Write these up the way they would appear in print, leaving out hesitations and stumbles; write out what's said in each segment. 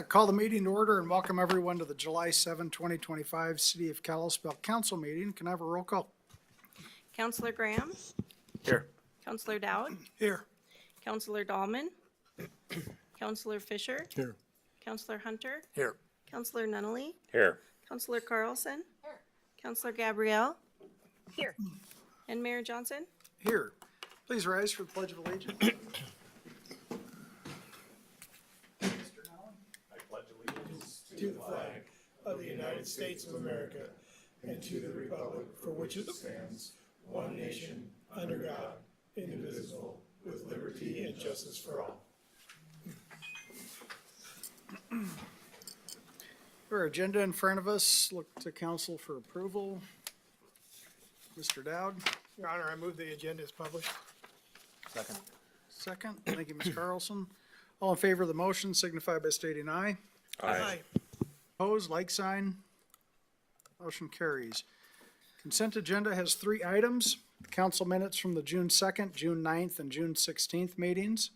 Call the meeting to order and welcome everyone to the July 7, 2025 City of Kalispell Council meeting. Can I have a roll call? Councillor Graham, Here. Councillor Dowd, Here. Councillor Dahlman, Councillor Fisher, Here. Councillor Hunter, Here. Councillor Nunnally, Here. Councillor Carlson, Councillor Gabrielle, Here. and Mayor Johnson. Here. Please rise for the Pledge of Allegiance. To the flag of the United States of America and to the republic for which it stands, one nation, under God, indivisible, with liberty and justice for all. Our agenda in front of us. Look to council for approval. Mr. Dowd, Your Honor, I move the agenda is published. Second. second. Thank you, Ms. Carlson. All in favor of the motion signify by stating aye. Aye. Opposed, like sign. Motion carries. Consent agenda has 3 items. Council minutes from the June 2nd, June 9th, and June 16th meetings.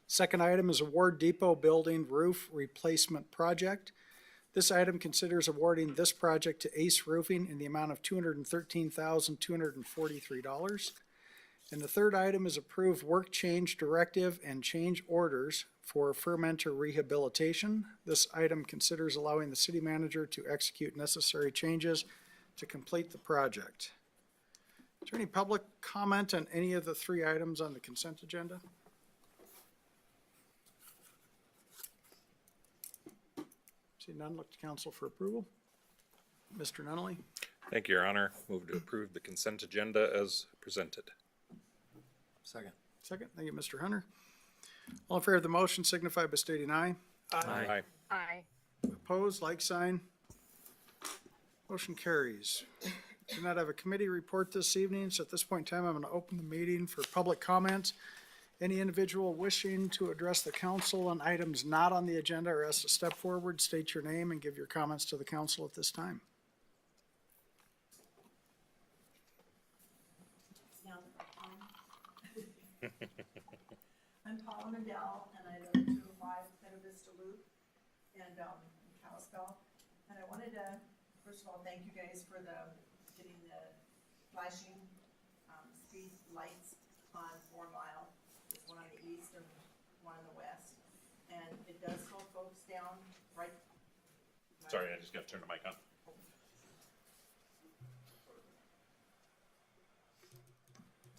Second item is Award Depot Building Roof Replacement Project. This item considers awarding this project to Ace Roofing in the amount of $213,243. And the third item is approve work change directive and change orders for fermenter rehabilitation. This item considers allowing the city manager to execute necessary changes to complete the project. Is there any public comment on any of the 3 items on the consent agenda? See none, look to council for approval. Mr. Nunnally, Thank you, Your Honor. Move to approve the consent agenda as presented. second. Thank you, Mr. Hunter. All in favor of the motion signify by stating aye. Aye. Aye. Opposed, like sign. Motion carries. Do not have a committee report this evening, so at this point in time, I'm going to open the meeting for public comment. Any individual wishing to address the council on items not on the agenda are asked to step forward, state your name, and give your comments to the council at this time. I'm Paula Mandel, and I live at 205 Meadow Vista Loop and in Kalispell. And I wanted to, first of all, thank you guys for getting the flashing speed lights on 4 Mile. There's one on the east and one on the west. And it does slow folks down right. Sorry, I just got to turn the mic on.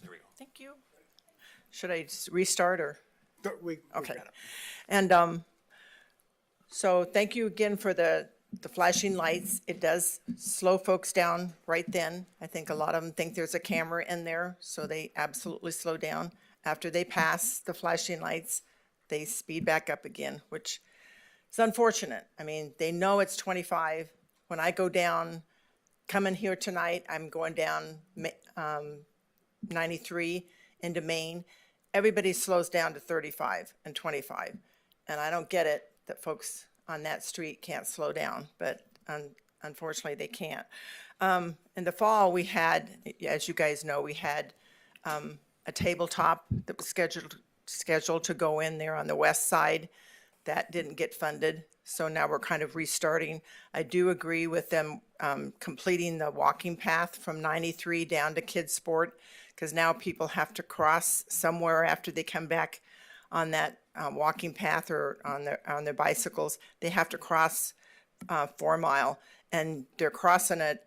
There we go. Thank you. Should I restart or? We Okay. got it. And so thank you again for the flashing lights. It does slow folks down right then. I think a lot of them think there's a camera in there, so they absolutely slow down. After they pass the flashing lights, they speed back up again, which is unfortunate. I mean, they know it's 25. When I go down, coming here tonight, I'm going down 93 into Maine. Everybody slows down to 35 and 25. And I don't get it that folks on that street can't slow down, but unfortunately they can't. In the fall, we had, as you guys know, we had a tabletop that was scheduled to go in there on the west side. That didn't get funded, so now we're kind of restarting. I do agree with them completing the walking path from 93 down to Kids Sport, because now people have to cross somewhere after they come back on that walking path or on their bicycles. They have to cross 4 Mile, and they're crossing it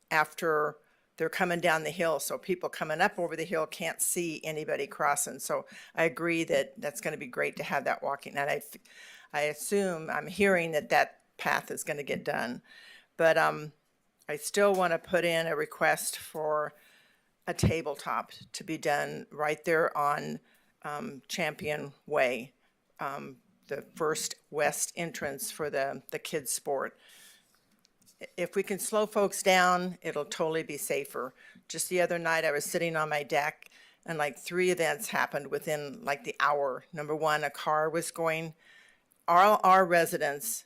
after they're coming down the hill, so people coming up over the hill can't see anybody crossing. So I agree that that's going to be great to have that walking. And I assume, I'm hearing that path is going to get done. But I still want to put in a request for a tabletop to be done right there on Champion Way, the first west entrance for the Kids Sport. If we can slow folks down, it'll totally be safer. Just the other night, I was sitting on my deck, and like 3 events happened within like the hour. Number one, a car was going, all our residents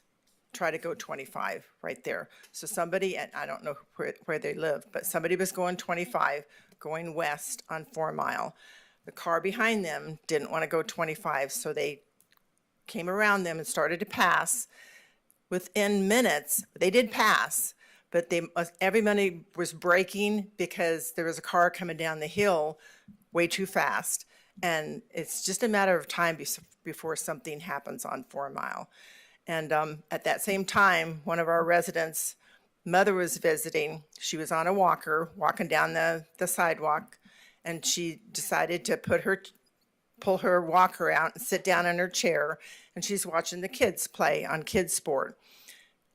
try to go 25 right there. So somebody, and I don't know where they live, but somebody was going 25, going west on 4 Mile. The car behind them didn't want to go 25, so they came around them and started to pass, within minutes, they did pass, but everybody was braking because there was a car coming down the hill way too fast. And it's just a matter of time before something happens on 4 Mile. And at that same time, one of our residents' mother was visiting. She was on a walker, walking down the sidewalk, and she decided to pull her walker out and sit down in her chair, and she's watching the kids play on Kids Sport.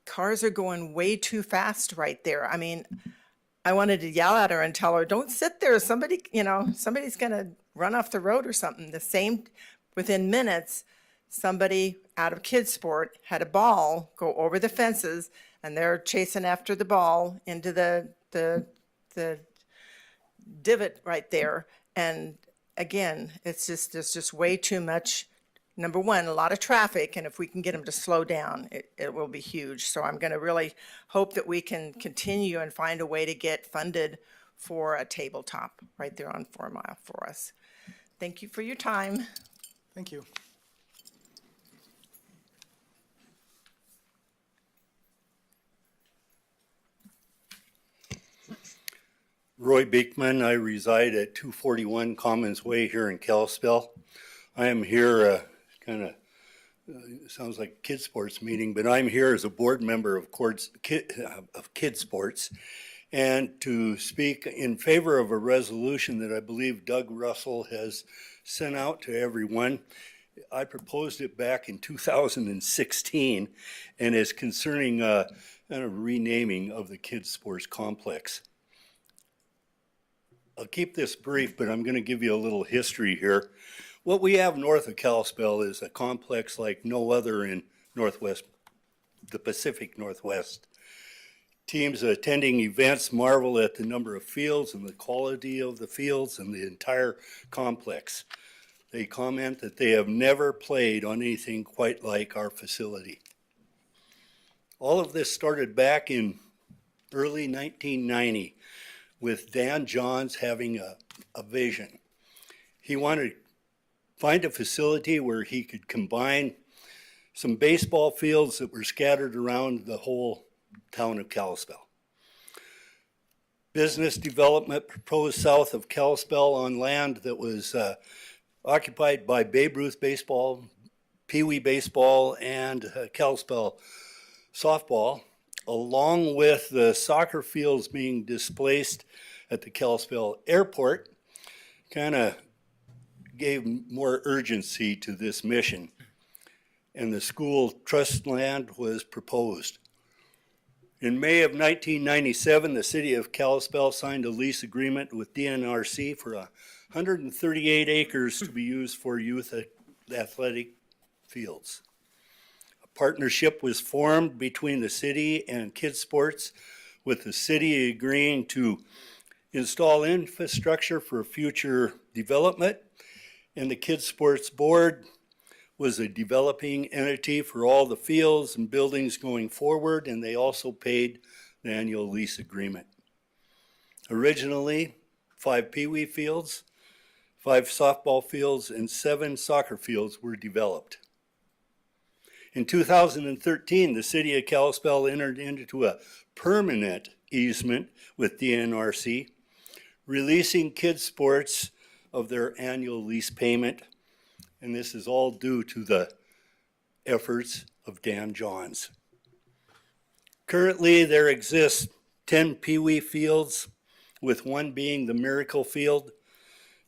Cars are going way too fast right there. I mean, I wanted to yell at her and tell her, don't sit there. Somebody's going to run off the road or something. Within minutes, somebody out of Kids Sport had a ball go over the fences, and they're chasing after the ball into the divot right there. And again, there's just way too much. Number one, a lot of traffic, and if we can get them to slow down, it will be huge. So I'm going to really hope that we can continue and find a way to get funded for a tabletop right there on 4 Mile for us. Thank you for your time. Thank you. Roy Beekman, I reside at 241 Commons Way here in Kalispell. I am here, sounds like a kid sports meeting, but I'm here as a board member of Kid Sports, and to speak in favor of a resolution that I believe Doug Russell has sent out to everyone. I proposed it back in 2016, and is concerning kind of renaming of the Kid Sports Complex. I'll keep this brief, but I'm going to give you a little history here. What we have north of Kalispell is a complex like no other in the Pacific Northwest. Teams attending events marvel at the number of fields and the quality of the fields and the entire complex. They comment that they have never played on anything quite like our facility. All of this started back in early 1990 with Dan Johns having a vision. He wanted to find a facility where he could combine some baseball fields that were scattered around the whole town of Kalispell. Business development proposed south of Kalispell on land that was occupied by Babe Ruth baseball, Pee Wee baseball, and Kalispell softball, along with the soccer fields being displaced at the Kalispell airport, kind of gave more urgency to this mission. And the school trust land was proposed. In May of 1997, the city of Kalispell signed a lease agreement with DNRC for 138 acres to be used for youth athletic fields. Partnership was formed between the city and Kids Sports, with the city agreeing to install infrastructure for future development, and the Kids Sports Board was a developing entity for all the fields and buildings going forward, and they also paid the annual lease agreement. Originally, 5 Pee Wee fields, 5 softball fields, and 7 soccer fields were developed. In 2013, the city of Kalispell entered into a permanent easement with DNRC, releasing Kids Sports of their annual lease payment, and this is all due to the efforts of Dan Johns. Currently, there exists 10 Pee Wee fields, with 1 being the Miracle Field,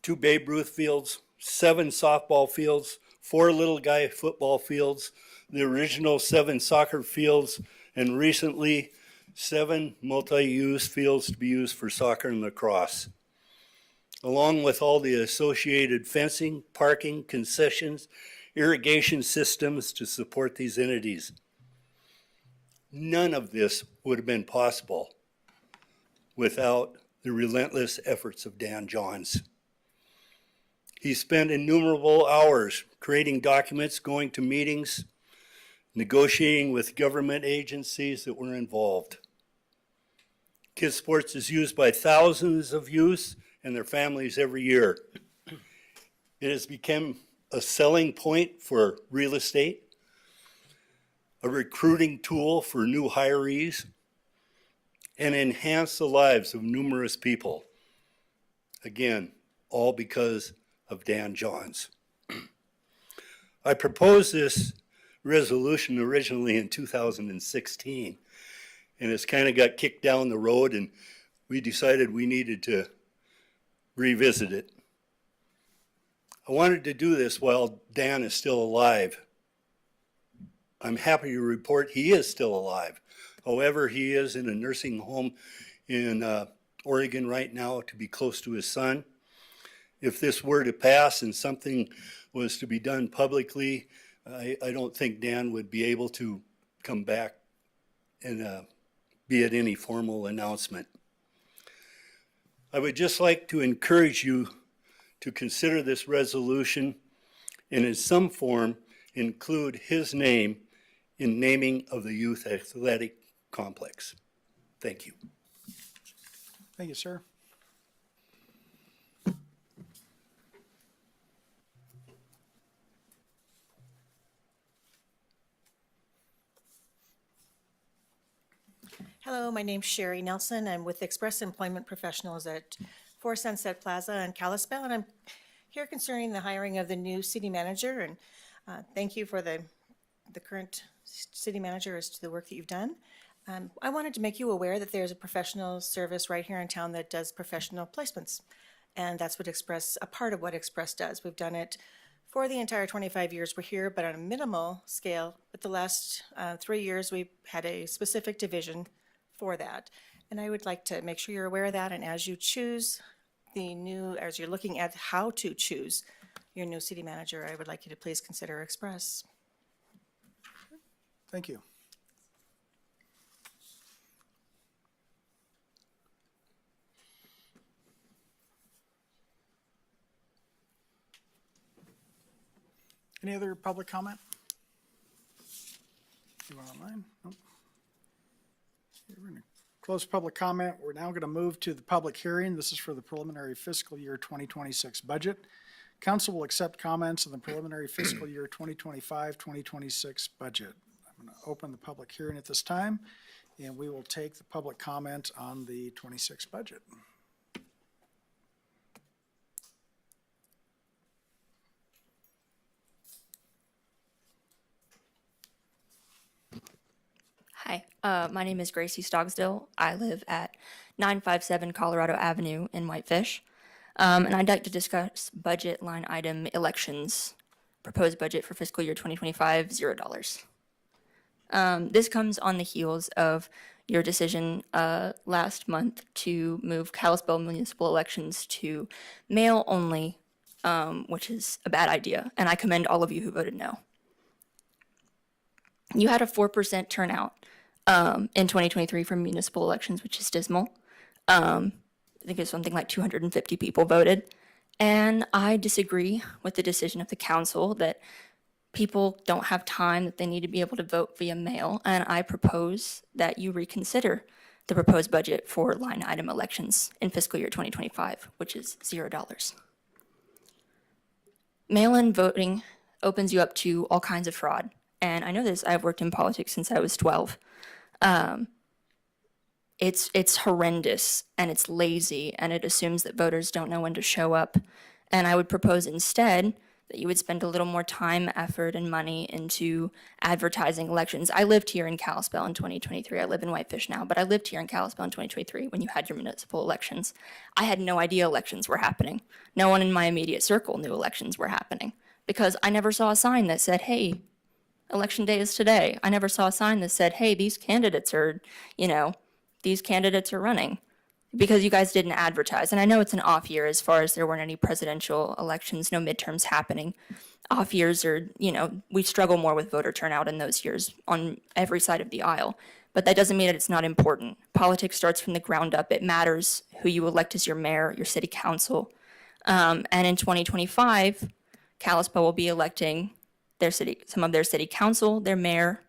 2 Babe Ruth fields, 7 softball fields, 4 little guy football fields, the original 7 soccer fields, and recently 7 multi-use fields to be used for soccer and lacrosse, along with all the associated fencing, parking, concessions, irrigation systems to support these entities. None of this would have been possible without the relentless efforts of Dan Johns. He spent innumerable hours creating documents, going to meetings, negotiating with government agencies that were involved. Kids Sports is used by thousands of youths and their families every year. It has become a selling point for real estate, a recruiting tool for new hirees, and enhance the lives of numerous people. Again, all because of Dan Johns. I proposed this resolution originally in 2016, and it's kind of got kicked down the road, and we decided we needed to revisit it. I wanted to do this while Dan is still alive. I'm happy to report he is still alive. However, he is in a nursing home in Oregon right now to be close to his son. If this were to pass and something was to be done publicly, I don't think Dan would be able to come back and be at any formal announcement. I would just like to encourage you to consider this resolution and in some form include his name in naming of the youth athletic complex. Thank you. Thank you, sir. Hello, my name's Sherry Nelson. I'm with Express Employment Professionals at 4 Sunset Plaza in Kalispell, and I'm here concerning the hiring of the new city manager. And thank you for the current city manager as to the work that you've done. I wanted to make you aware that there's a professional service right here in town that does professional placements. And that's what Express, a part of what Express does. We've done it for the entire 25 years we're here, but on a minimal scale. But the last 3 years, we've had a specific division for that. And I would like to make sure you're aware of that. And as you choose as you're looking at how to choose your new city manager, I would like you to please consider Express. Thank you. Any other public comment? Anyone online? Nope. Okay, we're going to close public comment. We're now going to move to the public hearing. This is for the preliminary fiscal year 2026 budget. Council will accept comments on the preliminary fiscal year 2025-2026 budget. I'm going to open the public hearing at this time, and we will take the public comment on the 26 budget. Hi, my name is Gracie Stogsdill. I live at 957 Colorado Avenue in Whitefish. And I'd like to discuss budget line item elections, proposed budget for fiscal year 2025, $0. This comes on the heels of your decision last month to move Kalispell municipal elections to mail only, which is a bad idea, and I commend all of you who voted no. You had a 4% turnout in 2023 for municipal elections, which is dismal. I think it's something like 250 people voted. And I disagree with the decision of the council that people don't have time, that they need to be able to vote via mail. And I propose that you reconsider the proposed budget for line item elections in fiscal year 2025, which is $0. Mail-in voting opens you up to all kinds of fraud. And I know this, I've worked in politics since I was 12. It's horrendous, and it's lazy, and it assumes that voters don't know when to show up. And I would propose instead that you would spend a little more time, effort, and money into advertising elections. I lived here in Kalispell in 2023. I live in Whitefish now, but I lived here in Kalispell in 2023 when you had your municipal elections. I had no idea elections were happening. No one in my immediate circle knew elections were happening because I never saw a sign that said, hey, election day is today. I never saw a sign that said, hey, these candidates are running, because you guys didn't advertise. And I know it's an off year as far as there weren't any presidential elections, no midterms happening. Off years are, we struggle more with voter turnout in those years on every side of the aisle. But that doesn't mean that it's not important. Politics starts from the ground up. It matters who you elect as your mayor, your city council. And in 2025, Kalispell will be electing some of their city council, their mayor,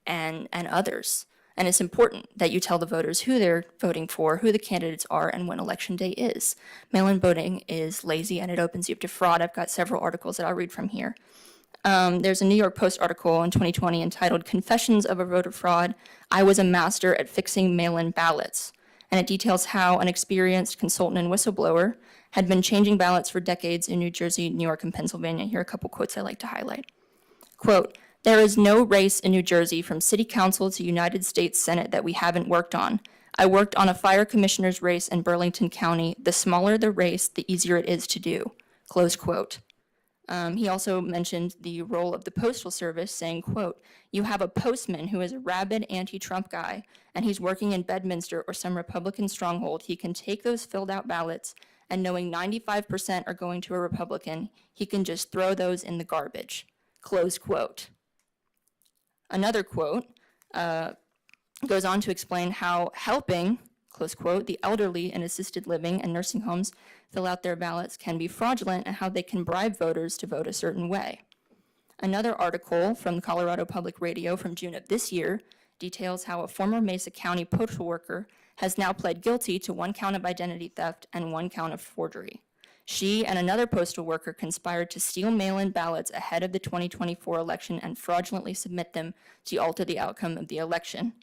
and others. And it's important that you tell the voters who they're voting for, who the candidates are, and when election day is. Mail-in voting is lazy, and it opens you up to fraud. I've got several articles that I'll read from here. There's a New York Post article in 2020 entitled Confessions of a Voter Fraud. I was a master at fixing mail-in ballots. And it details how an experienced consultant and whistleblower had been changing ballots for decades in New Jersey, New York, and Pennsylvania. Here are a couple quotes I like to highlight. Quote, "There is no race in New Jersey from city council to United States Senate that we haven't worked on. I worked on a fire commissioner's race in Burlington County. The smaller the race, the easier it is to do." Close quote. He also mentioned the role of the Postal Service, saying, quote, "You have a postman who is a rabid anti-Trump guy, and he's working in Bedminster or some Republican stronghold. He can take those filled out ballots, and knowing 95% are going to a Republican, he can just throw those in the garbage." Close quote. Another quote goes on to explain how helping, close quote, "the elderly in assisted living and nursing homes fill out their ballots can be fraudulent and how they can bribe voters to vote a certain way." Another article from the Colorado Public Radio from June of this year details how a former Mesa County postal worker has now pled guilty to 1 count of identity theft and 1 count of forgery. She and another postal worker conspired to steal mail-in ballots ahead of the 2024 election and fraudulently submit them to alter the outcome of the election.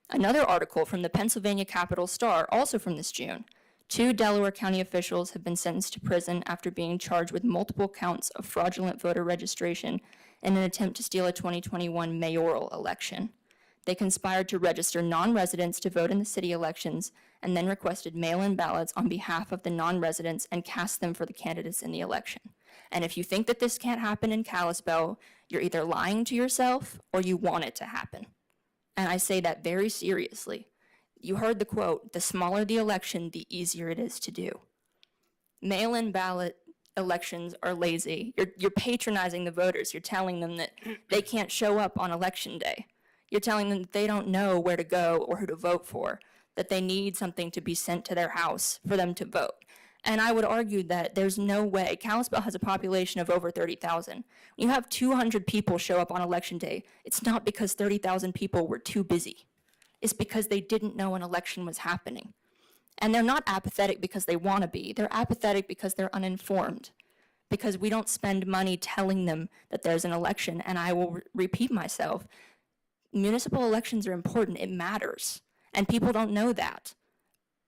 Another article from the Pennsylvania Capital Star, also from this June. 2 Delaware County officials have been sentenced to prison after being charged with multiple counts of fraudulent voter registration in an attempt to steal a 2021 mayoral election. They conspired to register non-residents to vote in the city elections and then requested mail-in ballots on behalf of the non-residents and cast them for the candidates in the election. And if you think that this can't happen in Kalispell, you're either lying to yourself or you want it to happen. And I say that very seriously. You heard the quote, "The smaller the election, the easier it is to do." Mail-in ballot elections are lazy. You're patronizing the voters. You're telling them that they can't show up on election day. You're telling them that they don't know where to go or who to vote for, that they need something to be sent to their house for them to vote. And I would argue that there's no way. Kalispell has a population of over 30,000. When you have 200 people show up on election day, it's not because 30,000 people were too busy. It's because they didn't know an election was happening. And they're not apathetic because they want to be. They're apathetic because they're uninformed, because we don't spend money telling them that there's an election. And I will repeat myself, municipal elections are important. It matters. And people don't know that.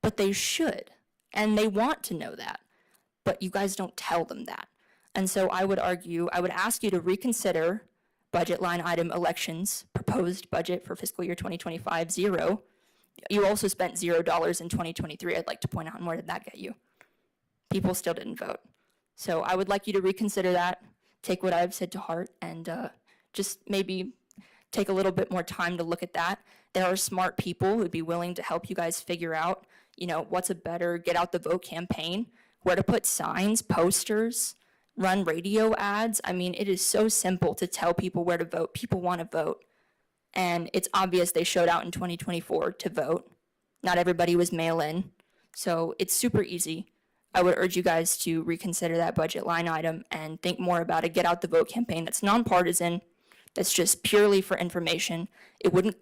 But they should. And they want to know that. But you guys don't tell them that. And so I would argue, I would ask you to reconsider budget line item elections, proposed budget for fiscal year 2025, 0. You also spent $0 in 2023, I'd like to point out, and where did that get you? People still didn't vote. So I would like you to reconsider that, take what I've said to heart, and just maybe take a little bit more time to look at that. There are smart people who'd be willing to help you guys figure out, what's a better get out the vote campaign, where to put signs, posters, run radio ads. I mean, it is so simple to tell people where to vote. People want to vote. And it's obvious they showed out in 2024 to vote. Not everybody was mail-in. So it's super easy. I would urge you guys to reconsider that budget line item and think more about a get out the vote campaign that's nonpartisan, that's just purely for information. It wouldn't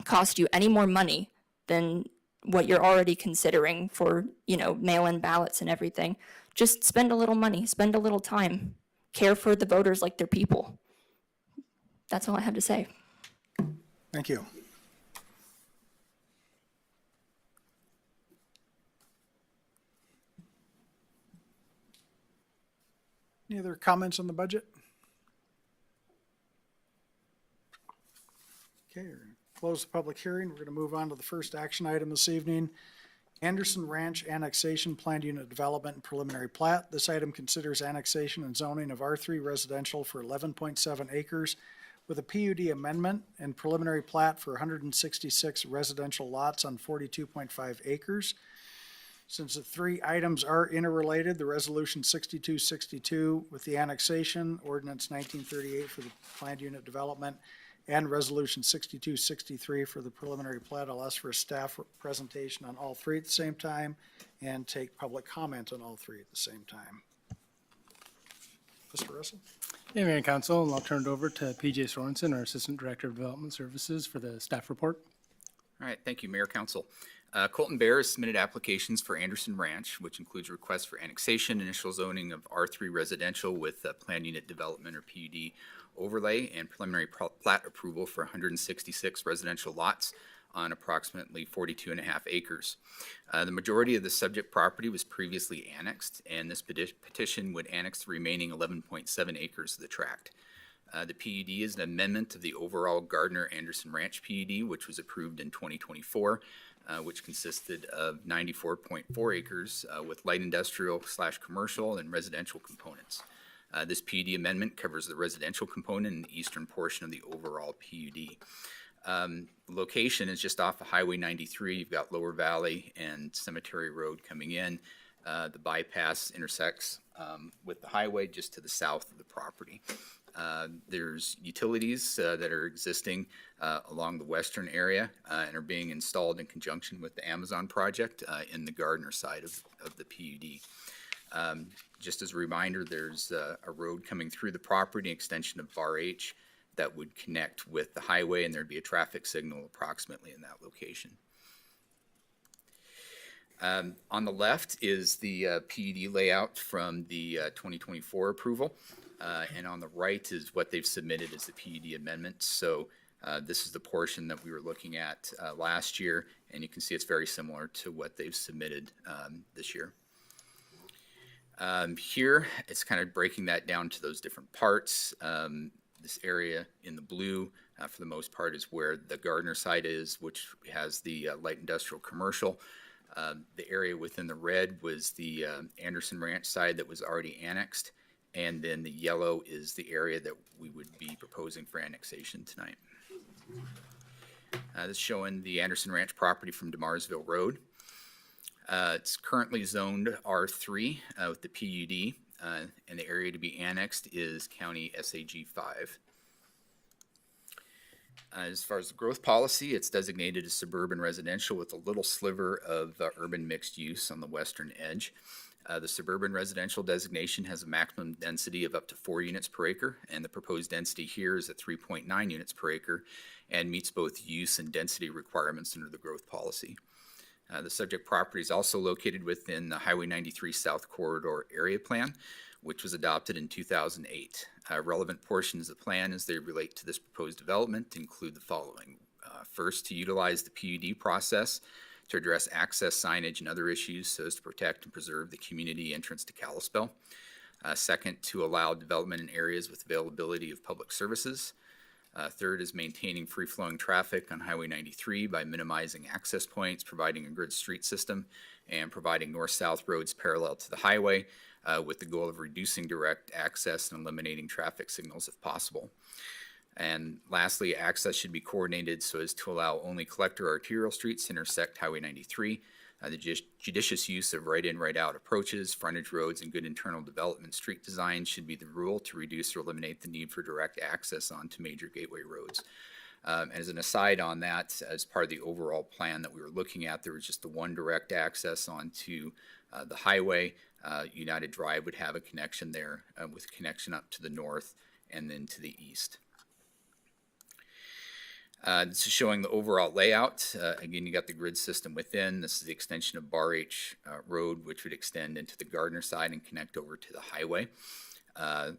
cost you any more money than what you're already considering for, mail-in ballots and everything. Just spend a little money, spend a little time, care for the voters like they're people. That's all I have to say. Thank you. Any other comments on the budget? Okay, we're gonna close the public hearing. We're going to move on to the first action item this evening. Anderson Ranch Annexation Planned Unit Development and Preliminary Plat. This item considers annexation and zoning of R3 residential for 11.7 acres with a PUD amendment and preliminary plat for 166 residential lots on 42.5 acres. Since the 3 items are interrelated, the resolution 6262 with the annexation, ordinance 1938 for the planned unit development, and resolution 6263 for the preliminary plat. I'll ask for a staff presentation on all 3 at the same time and take public comment on all 3 at the same time. Mr. Russell? Hey, Mayor and Council, and I'll turn it over to PJ Sorensen, our Assistant Director of Development Services, for the staff report. All right, thank you, Mayor, Council. Colton Bear has submitted applications for Anderson Ranch, which includes requests for annexation, initial zoning of R3 residential with planned unit development or PUD overlay, and preliminary plat approval for 166 residential lots on approximately 42.5 acres. The majority of the subject property was previously annexed, and this petition would annex the remaining 11.7 acres of the tract. The PUD is an amendment of the overall Gardner-Anderson Ranch PUD, which was approved in 2024, which consisted of 94.4 acres with light industrial/commercial and residential components. This PUD amendment covers the residential component in the eastern portion of the overall PUD. Location is just off of Highway 93. You've got Lower Valley and Cemetery Road coming in. The bypass intersects with the highway just to the south of the property. There's utilities that are existing along the western area and are being installed in conjunction with the Amazon project in the Gardner side of the PUD. Just as a reminder, there's a road coming through the property, an extension of Bar H, that would connect with the highway, and there'd be a traffic signal approximately in that location. On the left is the PUD layout from the 2024 approval, and on the right is what they've submitted as the PUD amendment. So this is the portion that we were looking at last year, and you can see it's very similar to what they've submitted this year. Here, it's kind of breaking that down to those different parts. This area in the blue, for the most part, is where the Gardner site is, which has the light industrial commercial. The area within the red was the Anderson Ranch side that was already annexed, and then the yellow is the area that we would be proposing for annexation tonight. This is showing the Anderson Ranch property from Demarsville Road. It's currently zoned R3 with the PUD, and the area to be annexed is County SAG 5. As far as the growth policy, it's designated as suburban residential with a little sliver of urban mixed use on the western edge. The suburban residential designation has a maximum density of up to 4 units per acre, and the proposed density here is at 3.9 units per acre and meets both use and density requirements under the growth policy. The subject property is also located within the Highway 93 South Corridor Area Plan, which was adopted in 2008. Relevant portions of the plan as they relate to this proposed development include the following. First, to utilize the PUD process to address access signage and other issues so as to protect and preserve the community entrance to Kalispell. Second, to allow development in areas with availability of public services. Third is maintaining free-flowing traffic on Highway 93 by minimizing access points, providing a grid street system, and providing north-south roads parallel to the highway with the goal of reducing direct access and eliminating traffic signals if possible. And lastly, access should be coordinated so as to allow only collector arterial streets to intersect Highway 93. The judicious use of right-in, right-out approaches, frontage roads, and good internal development street design should be the rule to reduce or eliminate the need for direct access onto major gateway roads. As an aside on that, as part of the overall plan that we were looking at, there was just the one direct access onto the highway. United Drive would have a connection there with connection up to the north and then to the east. This is showing the overall layout. Again, you got the grid system within. This is the extension of Bar H Road, which would extend into the Gardner side and connect over to the highway.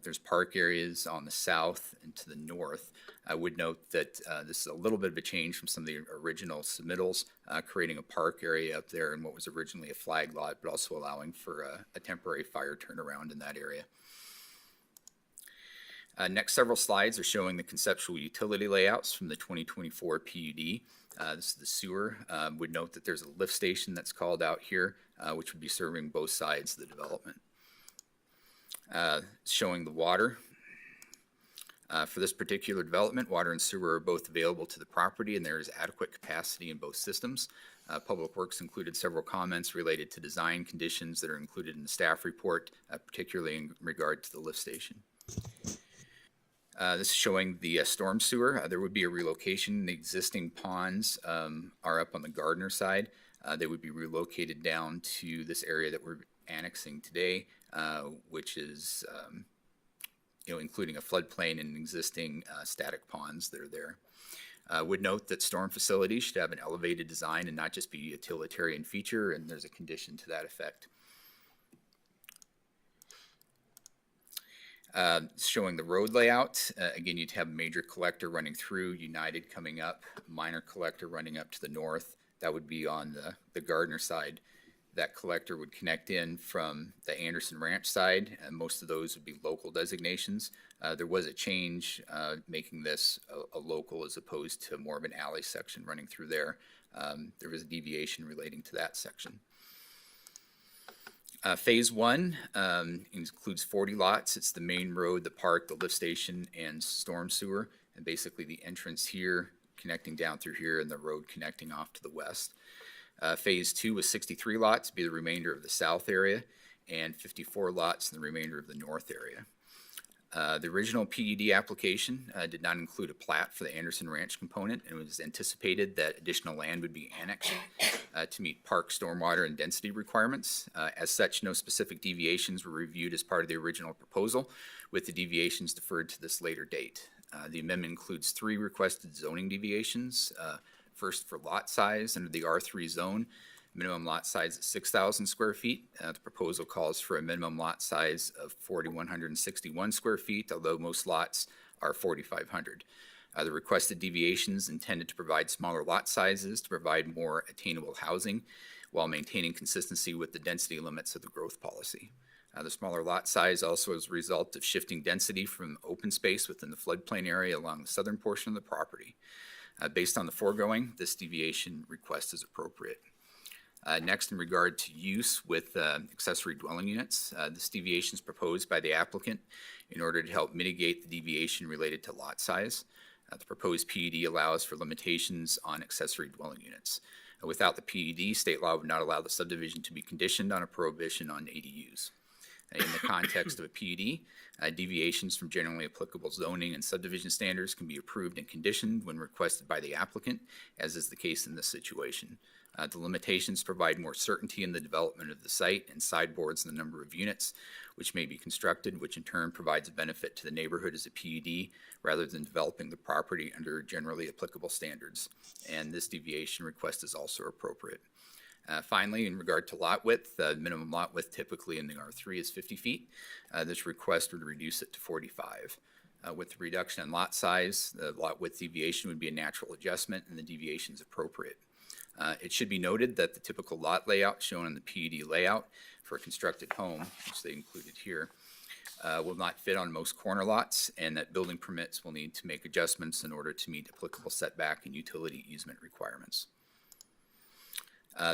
There's park areas on the south and to the north. I would note that this is a little bit of a change from some of the original submittals, creating a park area up there in what was originally a flag lot, but also allowing for a temporary fire turnaround in that area. Next several slides are showing the conceptual utility layouts from the 2024 PUD. This is the sewer. Would note that there's a lift station that's called out here, which would be serving both sides of the development. Showing the water. For this particular development, water and sewer are both available to the property, and there is adequate capacity in both systems. Public Works included several comments related to design conditions that are included in the staff report, particularly in regard to the lift station. This is showing the storm sewer. There would be a relocation. The existing ponds are up on the Gardner side. They would be relocated down to this area that we're annexing today, which is including a floodplain and existing static ponds that are there. Would note that storm facilities should have an elevated design and not just be a utilitarian feature, and there's a condition to that effect. Showing the road layout, again, you'd have a major collector running through, United coming up, minor collector running up to the north. That would be on the Gardner side. That collector would connect in from the Anderson Ranch side, and most of those would be local designations. There was a change making this a local as opposed to more of an alley section running through there. There was a deviation relating to that section. Phase 1 includes 40 lots. It's the main road, the park, the lift station, and storm sewer, and basically the entrance here connecting down through here and the road connecting off to the west. Phase 2 was 63 lots, be the remainder of the south area, and 54 lots in the remainder of the north area. The original PUD application did not include a plat for the Anderson Ranch component, and it was anticipated that additional land would be annexed to meet park stormwater and density requirements. As such, no specific deviations were reviewed as part of the original proposal, with the deviations deferred to this later date. The amendment includes 3 requested zoning deviations. First, for lot size under the R3 zone, minimum lot size is 6,000 square feet. The proposal calls for a minimum lot size of 4,161 square feet, although most lots are 4,500. The requested deviations intended to provide smaller lot sizes to provide more attainable housing while maintaining consistency with the density limits of the growth policy. The smaller lot size also is a result of shifting density from open space within the floodplain area along the southern portion of the property. Based on the foregoing, this deviation request is appropriate. Next, in regard to use with accessory dwelling units, this deviation is proposed by the applicant in order to help mitigate the deviation related to lot size. The proposed PUD allows for limitations on accessory dwelling units. Without the PUD, state law would not allow the subdivision to be conditioned on a prohibition on ADUs. In the context of a PUD, deviations from generally applicable zoning and subdivision standards can be approved and conditioned when requested by the applicant, as is the case in this situation. The limitations provide more certainty in the development of the site and sideboards in the number of units which may be constructed, which in turn provides a benefit to the neighborhood as a PUD rather than developing the property under generally applicable standards. And this deviation request is also appropriate. Finally, in regard to lot width, minimum lot width typically in the R3 is 50 feet. This request would reduce it to 45. With the reduction in lot size, the lot width deviation would be a natural adjustment and the deviation is appropriate. It should be noted that the typical lot layout shown in the PUD layout for a constructed home, which they included here, will not fit on most corner lots, and that building permits will need to make adjustments in order to meet applicable setback and utility easement requirements.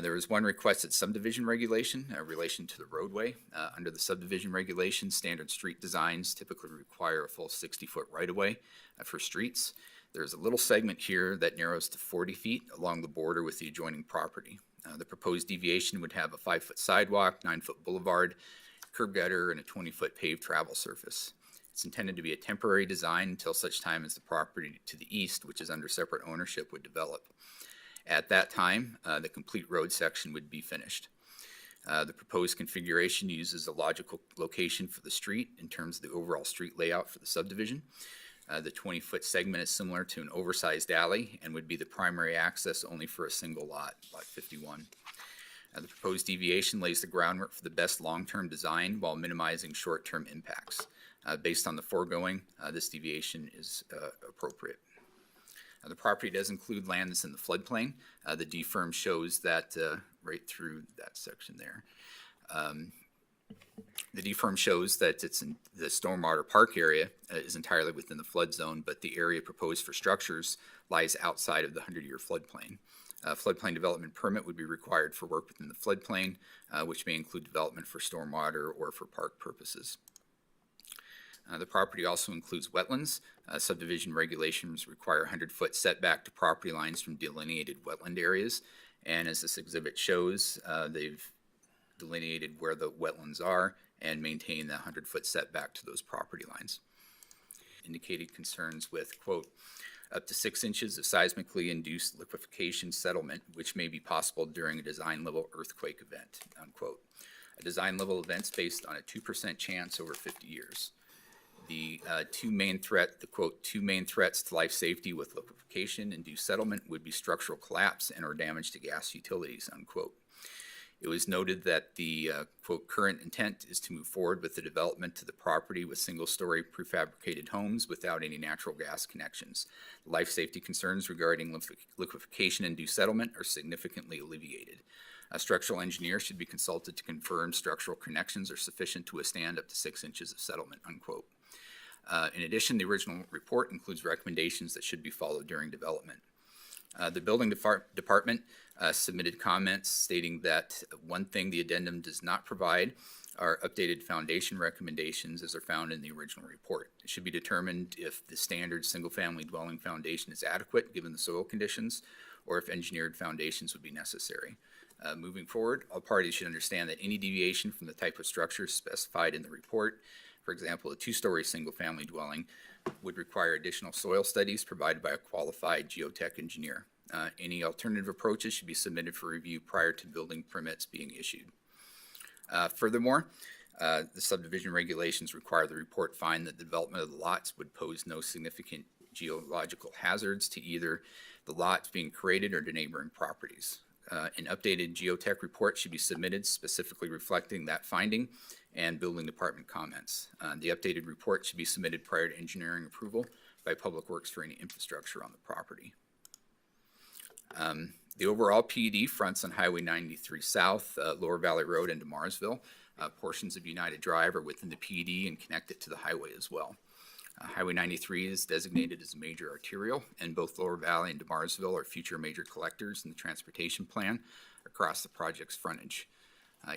There is one requested subdivision regulation in relation to the roadway. Under the subdivision regulation, standard street designs typically require a full 60-foot right-of-way for streets. There's a little segment here that narrows to 40 feet along the border with the adjoining property. The proposed deviation would have a 5-foot sidewalk, 9-foot boulevard, curb gutter, and a 20-foot paved travel surface. It's intended to be a temporary design until such time as the property to the east, which is under separate ownership, would develop. At that time, the complete road section would be finished. The proposed configuration uses a logical location for the street in terms of the overall street layout for the subdivision. The 20-foot segment is similar to an oversized alley and would be the primary access only for a single lot, lot 51. The proposed deviation lays the groundwork for the best long-term design while minimizing short-term impacts. Based on the foregoing, this deviation is appropriate. The property does include land that's in the floodplain. The D-firm shows that right through that section there. The D-firm shows that it's in the stormwater park area is entirely within the flood zone, but the area proposed for structures lies outside of the 100-year floodplain. Floodplain development permit would be required for work within the floodplain, which may include development for stormwater or for park purposes. The property also includes wetlands. Subdivision regulations require 100-foot setback to property lines from delineated wetland areas. And as this exhibit shows, they've delineated where the wetlands are and maintain the 100-foot setback to those property lines. Indicated concerns with, quote, up to 6 inches of seismically induced liquefaction settlement, which may be possible during a design level earthquake event, unquote. A design level event's based on a 2% chance over 50 years. The two main threats to life safety with liquefaction and due settlement would be structural collapse and or damage to gas utilities, unquote. It was noted that the, quote, current intent is to move forward with the development to the property with single-story prefabricated homes without any natural gas connections. Life safety concerns regarding liquefaction and due settlement are significantly alleviated. A structural engineer should be consulted to confirm structural connections are sufficient to withstand up to 6 inches of settlement, unquote. In addition, the original report includes recommendations that should be followed during development. The building department submitted comments stating that one thing the addendum does not provide are updated foundation recommendations as are found in the original report. It should be determined if the standard single-family dwelling foundation is adequate given the soil conditions, or if engineered foundations would be necessary. Moving forward, all parties should understand that any deviation from the type of structure specified in the report, for example, a 2-story single-family dwelling, would require additional soil studies provided by a qualified geotech engineer. Any alternative approaches should be submitted for review prior to building permits being issued. Furthermore, the subdivision regulations require the report find that the development of the lots would pose no significant geological hazards to either the lots being created or to neighboring properties. An updated geotech report should be submitted specifically reflecting that finding and building department comments. The updated report should be submitted prior to engineering approval by Public Works for any infrastructure on the property. The overall PUD fronts on Highway 93 South, Lower Valley Road into Marsville. Portions of United Drive are within the PUD and connect it to the highway as well. Highway 93 is designated as a major arterial, and both Lower Valley and Marsville are future major collectors in the transportation plan across the project's frontage.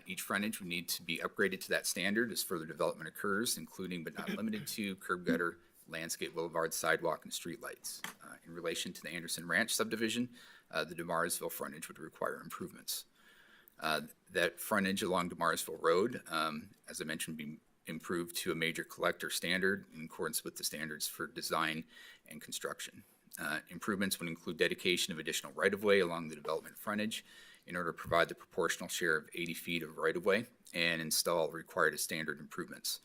Each frontage would need to be upgraded to that standard as further development occurs, including but not limited to curb gutter, landscape boulevard, sidewalk, and streetlights. In relation to the Anderson Ranch subdivision, the DeMarsville frontage would require improvements. That frontage along DeMarsville Road, as I mentioned, be improved to a major collector standard in accordance with the standards for design and construction. Improvements would include dedication of additional right-of-way along the development frontage in order to provide the proportional share of 80 feet of right-of-way and install required standard improvements.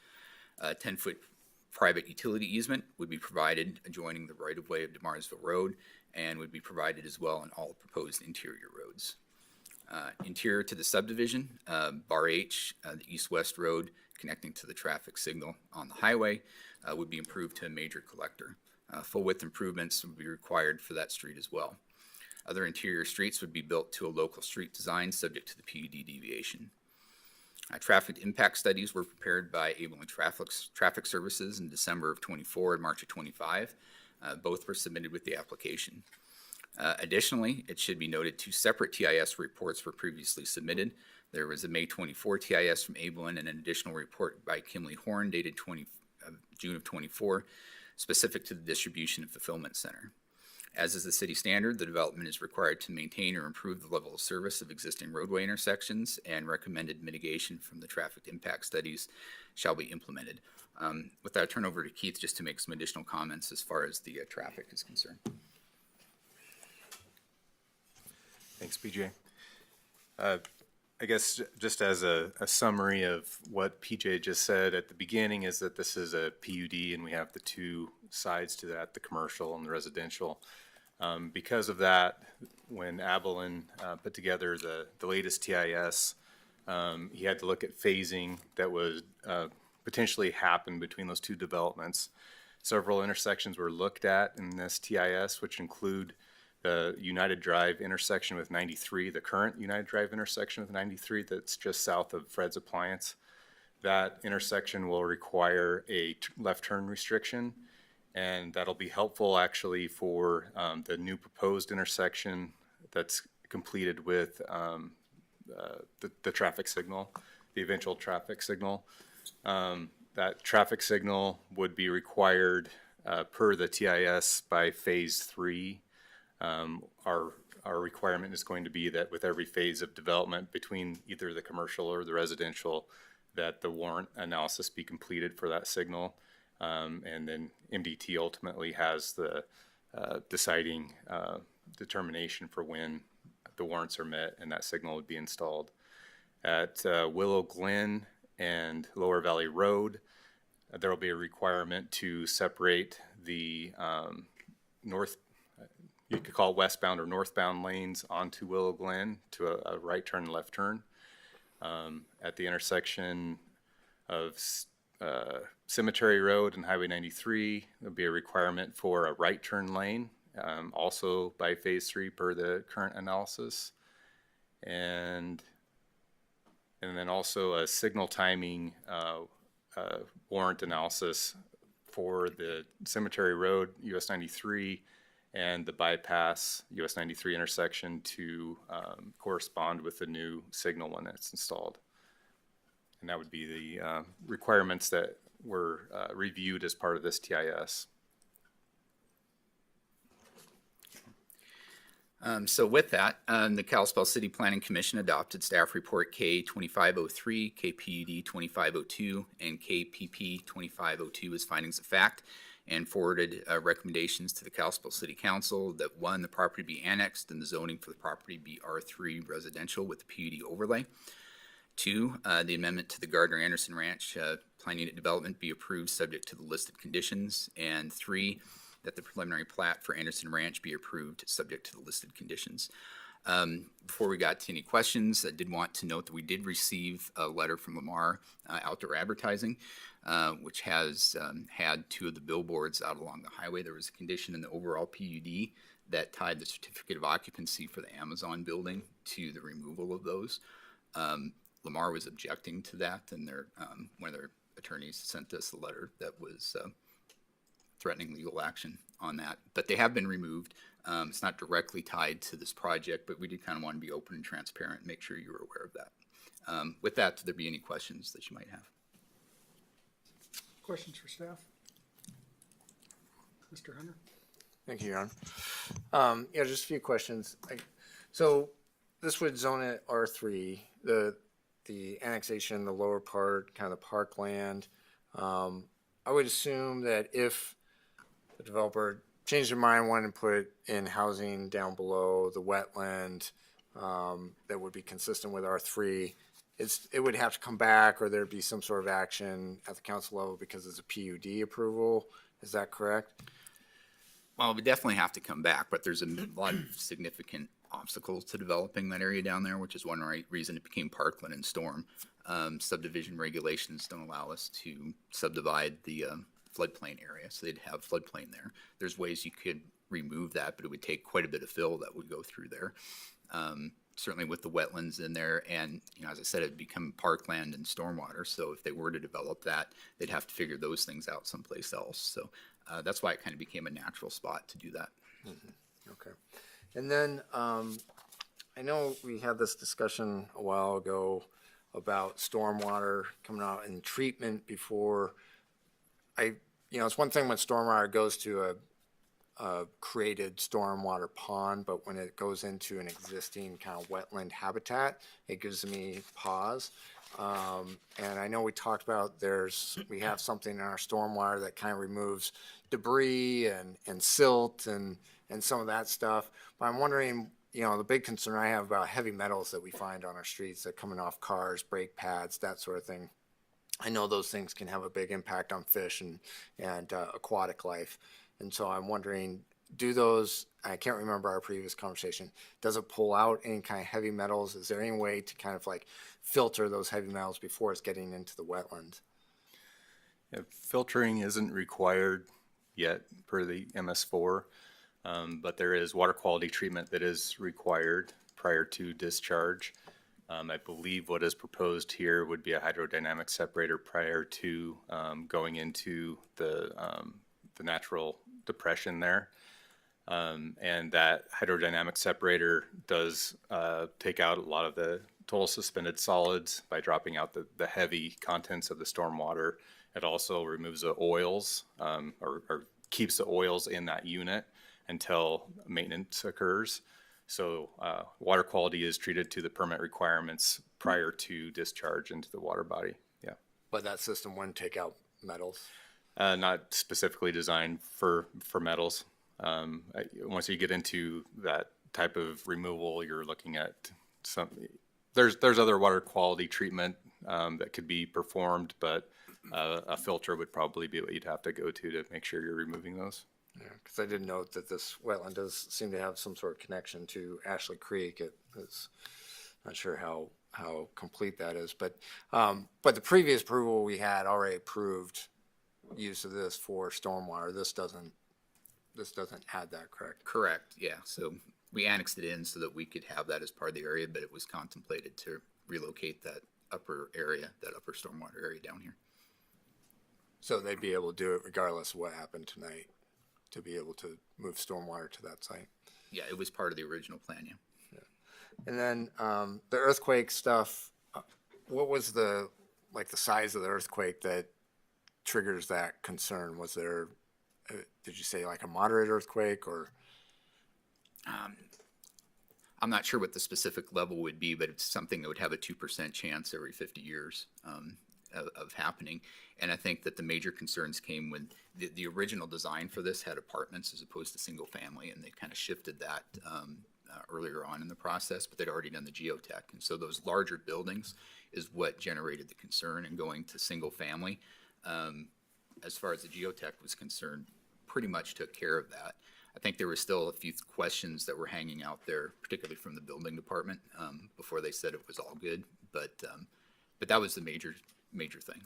A 10-foot private utility easement would be provided adjoining the right-of-way of DeMarsville Road and would be provided as well on all proposed interior roads. Interior to the subdivision, Bar H, the east-west road connecting to the traffic signal on the highway would be improved to a major collector. Full width improvements would be required for that street as well. Other interior streets would be built to a local street design subject to the PUD deviation. Traffic impact studies were prepared by Ableton Traffic Services in December of 24 and March of 25. Both were submitted with the application. Additionally, it should be noted 2 separate TIS reports were previously submitted. There was a May 24 TIS from Abelin and an additional report by Kimley Horn dated June of 24, specific to the distribution and fulfillment center. As is the city standard, the development is required to maintain or improve the level of service of existing roadway intersections, and recommended mitigation from the traffic impact studies shall be implemented. With that, I'll turn over to Keith just to make some additional comments as far as the traffic is concerned. Thanks, PJ. I guess just as a summary of what PJ just said at the beginning is that this is a PUD and we have the 2 sides to that, the commercial and the residential. Because of that, when Abelin put together the latest TIS, he had to look at phasing that would potentially happen between those 2 developments. Several intersections were looked at in this TIS, which include the United Drive intersection with 93, the current United Drive intersection with 93 that's just south of Fred's Appliance. That intersection will require a left turn restriction, and that'll be helpful actually for the new proposed intersection that's completed with the traffic signal, the eventual traffic signal. That traffic signal would be required per the TIS by phase 3. Our requirement is going to be that with every phase of development between either the commercial or the residential, that the warrant analysis be completed for that signal. And then MDT ultimately has the deciding determination for when the warrants are met and that signal would be installed. At Willow Glen and Lower Valley Road, there will be a requirement to separate the north, you could call it westbound or northbound lanes onto Willow Glen to a right turn, left turn. At the intersection of Cemetery Road and Highway 93, there'll be a requirement for a right turn lane, also by phase 3 per the current analysis. And then also a signal timing warrant analysis for the Cemetery Road, US 93, and the bypass US 93 intersection to correspond with the new signal when it's installed. And that would be the requirements that were reviewed as part of this TIS. So with that, the Kalispell City Planning Commission adopted Staff Report K 2503, KPUD 2502, and KPP 2502 as findings of fact, and forwarded recommendations to the Kalispell City Council that 1, the property be annexed and the zoning for the property be R3 residential with the PUD overlay. 2, the amendment to the Gardner-Anderson Ranch Plan Unit Development be approved subject to the listed conditions. And 3, that the preliminary plat for Anderson Ranch be approved subject to the listed conditions. Before we got to any questions, I did want to note that we did receive a letter from Lamar Outdoor Advertising, which has had 2 of the billboards out along the highway. There was a condition in the overall PUD that tied the certificate of occupancy for the Amazon building to the removal of those. Lamar was objecting to that, and one of their attorneys sent us a letter that was threatening legal action on that. But they have been removed. It's not directly tied to this project, but we did kind of want to be open and transparent and make sure you were aware of that. With that, do there be any questions that you might have? Questions for staff? Mr. Hunter? Thank you, Your Honor. Yeah, just a few questions. So this would zone it R3, the annexation, the lower part, kind of the parkland. I would assume that if the developer changed their mind, wanted to put in housing down below the wetland that would be consistent with R3, it would have to come back, or there'd be some sort of action at the council level because it's a PUD approval. Is that correct? Well, we definitely have to come back, but there's a lot of significant obstacles to developing that area down there, which is one reason it became parkland and storm. Subdivision regulations don't allow us to subdivide the floodplain area, so they'd have floodplain there. There's ways you could remove that, but it would take quite a bit of fill that would go through there. Certainly with the wetlands in there, and as I said, it'd become parkland and stormwater, so if they were to develop that, they'd have to figure those things out someplace else. So that's why it kind of became a natural spot to do that. Mm-hmm. Okay. And then I know we had this discussion a while ago about stormwater coming out and treatment before it's one thing when stormwater goes to a created stormwater pond, but when it goes into an existing kind of wetland habitat, it gives me pause. And I know we talked about we have something in our stormwater that kind of removes debris and silt and some of that stuff. But I'm wondering, the big concern I have about heavy metals that we find on our streets that coming off cars, brake pads, that sort of thing. I know those things can have a big impact on fish and aquatic life. And so I'm wondering, I can't remember our previous conversation, does it pull out any kind of heavy metals? Is there any way to kind of filter those heavy metals before it's getting into the wetlands? Yeah, filtering isn't required yet per the MS4, but there is water quality treatment that is required prior to discharge. I believe what is proposed here would be a hydrodynamic separator prior to going into the natural depression there. And that hydrodynamic separator does take out a lot of the total suspended solids by dropping out the heavy contents of the stormwater. It also removes the oils or keeps the oils in that unit until maintenance occurs. So water quality is treated to the permit requirements prior to discharge into the water body. Yeah. But that system wouldn't take out metals? Not specifically designed for metals. Once you get into that type of removal, you're looking at there's other water quality treatment that could be performed, but a filter would probably be what you'd have to go to make sure you're removing those. Yeah, because I did note that this wetland does seem to have some sort of connection to Ashley Creek. It's not sure how complete that is, but the previous approval we had already approved use of this for stormwater. This doesn't add that, correct? Correct, yeah. So we annexed it in so that we could have that as part of the area, but it was contemplated to relocate that upper area, that upper stormwater area down here. So they'd be able to do it regardless of what happened tonight, to be able to move stormwater to that site. Yeah, it was part of the original plan, yeah. And then the earthquake stuff, what was the size of the earthquake that triggers that concern? Was there, did you say like a moderate earthquake or? I'm not sure what the specific level would be, but it's something that would have a 2% chance every 50 years of happening. And I think that the major concerns came when the original design for this had apartments as opposed to single family, and they kind of shifted that earlier on in the process, but they'd already done the geotech. And so those larger buildings is what generated the concern, and going to single family, as far as the geotech was concerned, pretty much took care of that. I think there were still a few questions that were hanging out there, particularly from the building department, before they said it was all good. But that was the major thing.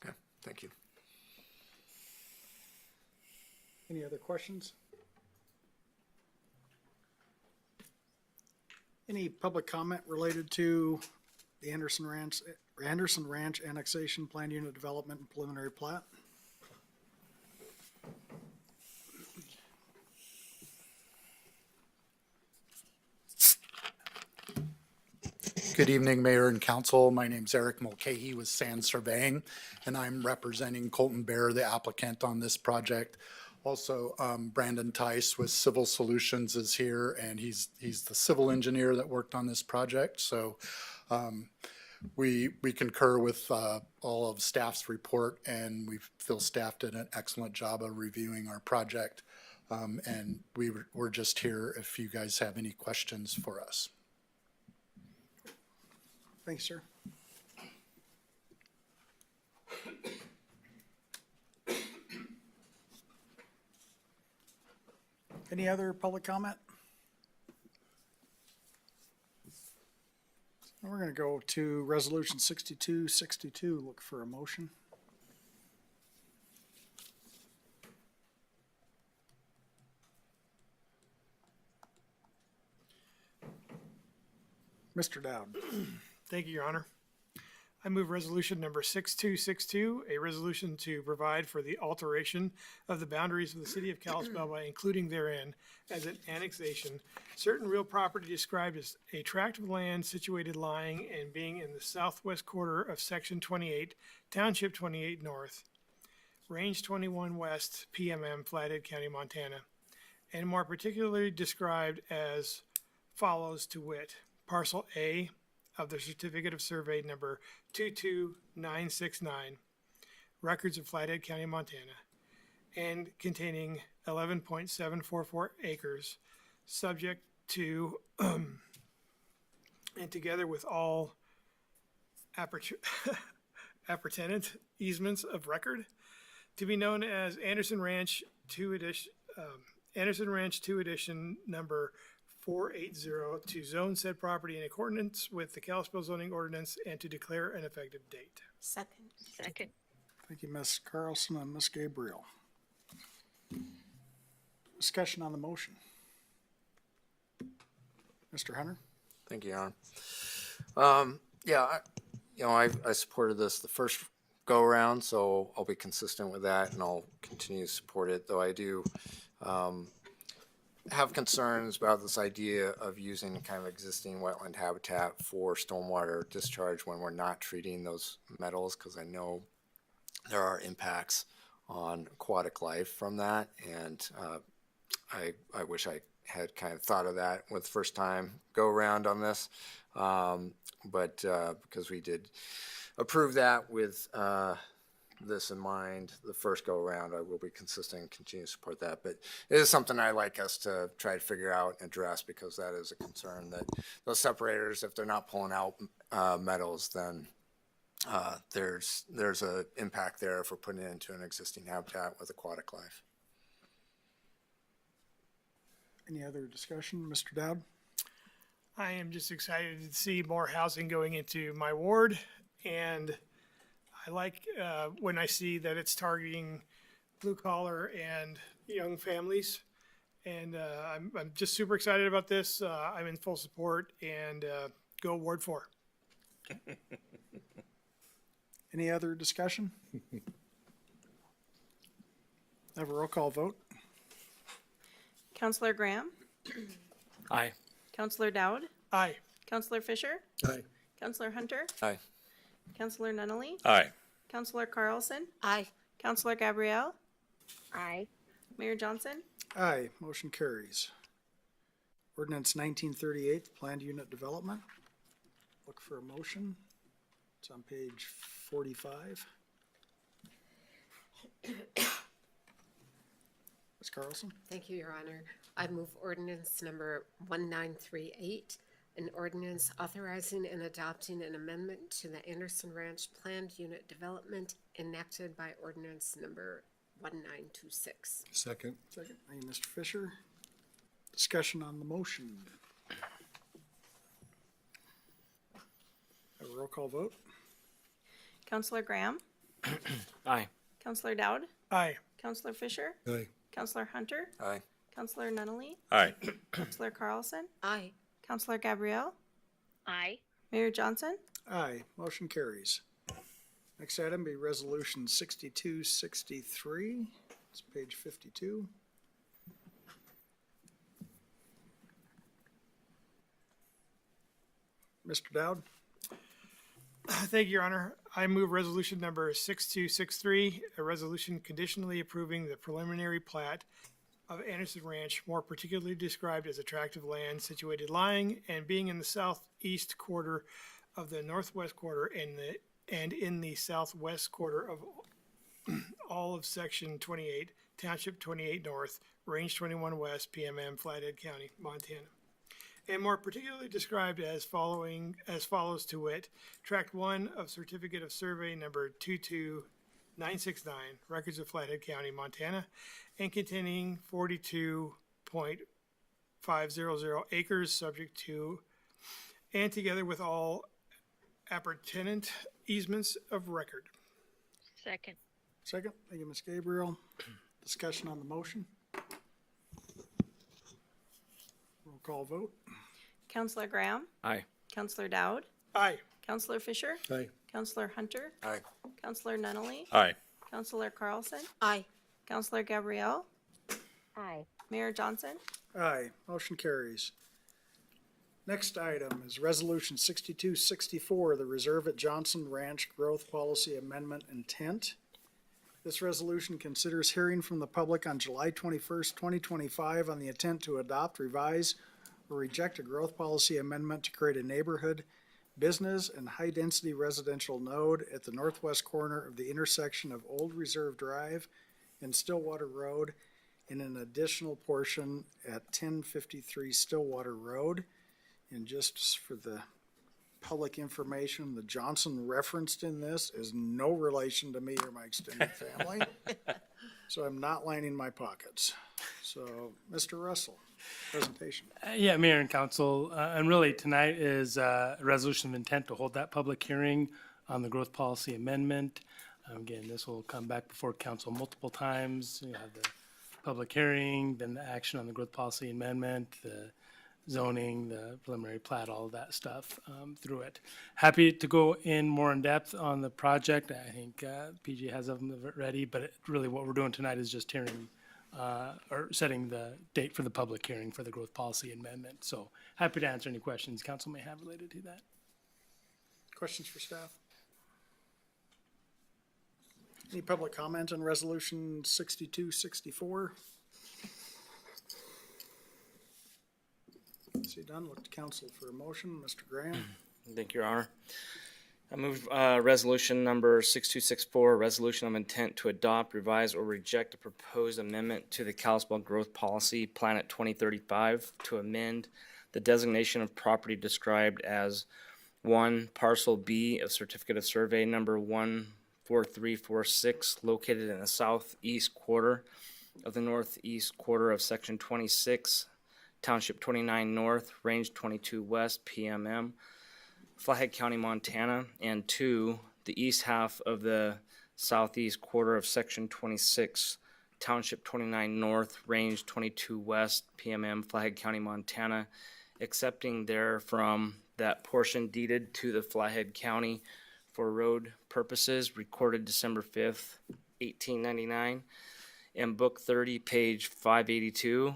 Okay, thank you. Any other questions? Any public comment related to the Anderson Ranch annexation, plan unit development, and preliminary plat? Good evening, Mayor and Council. My name's Eric Mulcahy with Sand Surveying, and I'm representing Colton Bear, the applicant on this project. Also, Brandon Tice with Civil Solutions is here, and he's the civil engineer that worked on this project. So we concur with all of staff's report, and we feel staff did an excellent job of reviewing our project. And we're just here if you guys have any questions for us. Thanks, sir. Any other public comment? We're going to go to Resolution 6262, look for a motion. Mr. Dowd. Thank you, Your Honor. I move resolution number 6262, a resolution to provide for the alteration of the boundaries of the city of Kalispell by including therein, as an annexation, certain real property described as a tract of land situated lying and being in the southwest quarter of Section 28, Township 28 North, Range 21 West, PMM, Flathead County, Montana, and more particularly described as follows, to wit, Parcel A of the Certificate of Survey number 22969, records of Flathead County, Montana, and containing 11.744 acres, subject to, and together with all appurtenant easements of record, to be known as Anderson Ranch 2 Edition, number 480, to zone said property in accordance with the Kalispell zoning ordinance and to declare an effective date. Second. Thank you, Ms. Carlson and Ms. Gabriel. Discussion on the motion. Mr. Hunter? Thank you, Your Honor. I supported this the first go around, so I'll be consistent with that and I'll continue to support it, though I do have concerns about this idea of using kind of existing wetland habitat for stormwater discharge when we're not treating those metals, because I know there are impacts on aquatic life from that, and I wish I had kind of thought of that with the first time go around on this, but because we did approve that with this in mind the first go around, I will be consistent and continue to support that. But it is something I like us to try to figure out and address, because that is a concern that those separators, if they're not pulling out metals, then there's a impact there for putting it into an existing habitat with aquatic life. Any other discussion? Mr. Dowd? I am just excited to see more housing going into my ward, and I like when I see that it's targeting blue collar and young families. And I'm just super excited about this. I'm in full support, and go Ward 4. Any other discussion? Have a roll call vote. Counselor Graham, Aye. Counselor Dowd, Aye. Counselor Fisher, Aye. Counselor Hunter, Aye. Counselor Nunley, Aye. Counselor Carlson, Aye. Counselor Gabrielle, Aye. Mayor Johnson. Aye, motion carries. Ordinance 1938, Planned Unit Development. Look for a motion. It's on page 45. Ms. Carlson? Thank you, Your Honor. I move ordinance number 1938, an ordinance authorizing and adopting an amendment to the Anderson Ranch Planned Unit Development enacted by ordinance number 1926. Second. Second. Thank you, Mr. Fisher. Discussion on the motion. Have a roll call vote. Counselor Graham, Aye. Counselor Dowd, Aye. Counselor Fisher, Aye. Counselor Hunter, Aye. Counselor Nunley, Aye. Counselor Carlson, Aye. Counselor Gabrielle, Aye. Mayor Johnson. Aye, motion carries. Next item be Resolution 6263. It's page 52. Mr. Dowd? Thank you, Your Honor. I move resolution number 6263, a resolution conditionally approving the preliminary plat of Anderson Ranch, more particularly described as attractive land situated lying and being in the southeast quarter of the northwest quarter and in the southwest quarter of all of Section 28, Township 28 North, Range 21 West, PMM, Flathead County, Montana. And more particularly described as follows to wit, Tract 1 of Certificate of Survey number 22969, Records of Flathead County, Montana, and containing 42.500 acres subject to and together with all appurtenant easements of record. Second. Second. Thank you, Ms. Gabriel. Discussion on the motion. Roll call vote. Counselor Graham, Aye. Counselor Dowd, Aye. Counselor Fisher, Aye. Counselor Hunter, Aye. Counselor Nunley, Aye. Counselor Carlson, Aye. Counselor Gabrielle, Aye. Mayor Johnson. Aye, motion carries. Next item is Resolution 6264, the Reserve at Johnson Ranch Growth Policy Amendment Intent. This resolution considers hearing from the public on July 21st, 2025 on the intent to adopt, revise, or reject a growth policy amendment to create a neighborhood, business, and high-density residential node at the northwest corner of the intersection of Old Reserve Drive and Stillwater Road in an additional portion at 1053 Stillwater Road. And just for the public information, the Johnson referenced in this is no relation to me or my extended family. So I'm not lining my pockets. So, Mr. Russell, presentation. Yeah, Mayor and Council, and really tonight is a resolution of intent to hold that public hearing on the growth policy amendment. Again, this will come back before council multiple times. You have the public hearing, then the action on the growth policy amendment, the zoning, the preliminary plat, all of that stuff through it. Happy to go in more in depth on the project. I think PG has them ready, but really what we're doing tonight is just hearing or setting the date for the public hearing for the growth policy amendment. So happy to answer any questions council may have related to that. Questions for staff? Any public comment on resolution 6264? See done, look to council for a motion. Mr. Graham? Thank you, Your Honor. I move resolution number 6264, resolution of intent to adopt, revise, or reject a proposed amendment to the Kalispell Growth Policy Planet 2035 to amend the designation of property described as 1 Parcel B of Certificate of Survey number 14346 located in the southeast quarter of the northeast quarter of Section 26, Township 29 North, Range 22 West, PMM, Flathead County, Montana, and 2, the east half of the southeast quarter of Section 26, Township 29 North, Range 22 West, PMM, Flathead County, Montana, accepting therefrom that portion deeded to the Flathead County for road purposes recorded December 5th, 1899, and Book 30, page 582,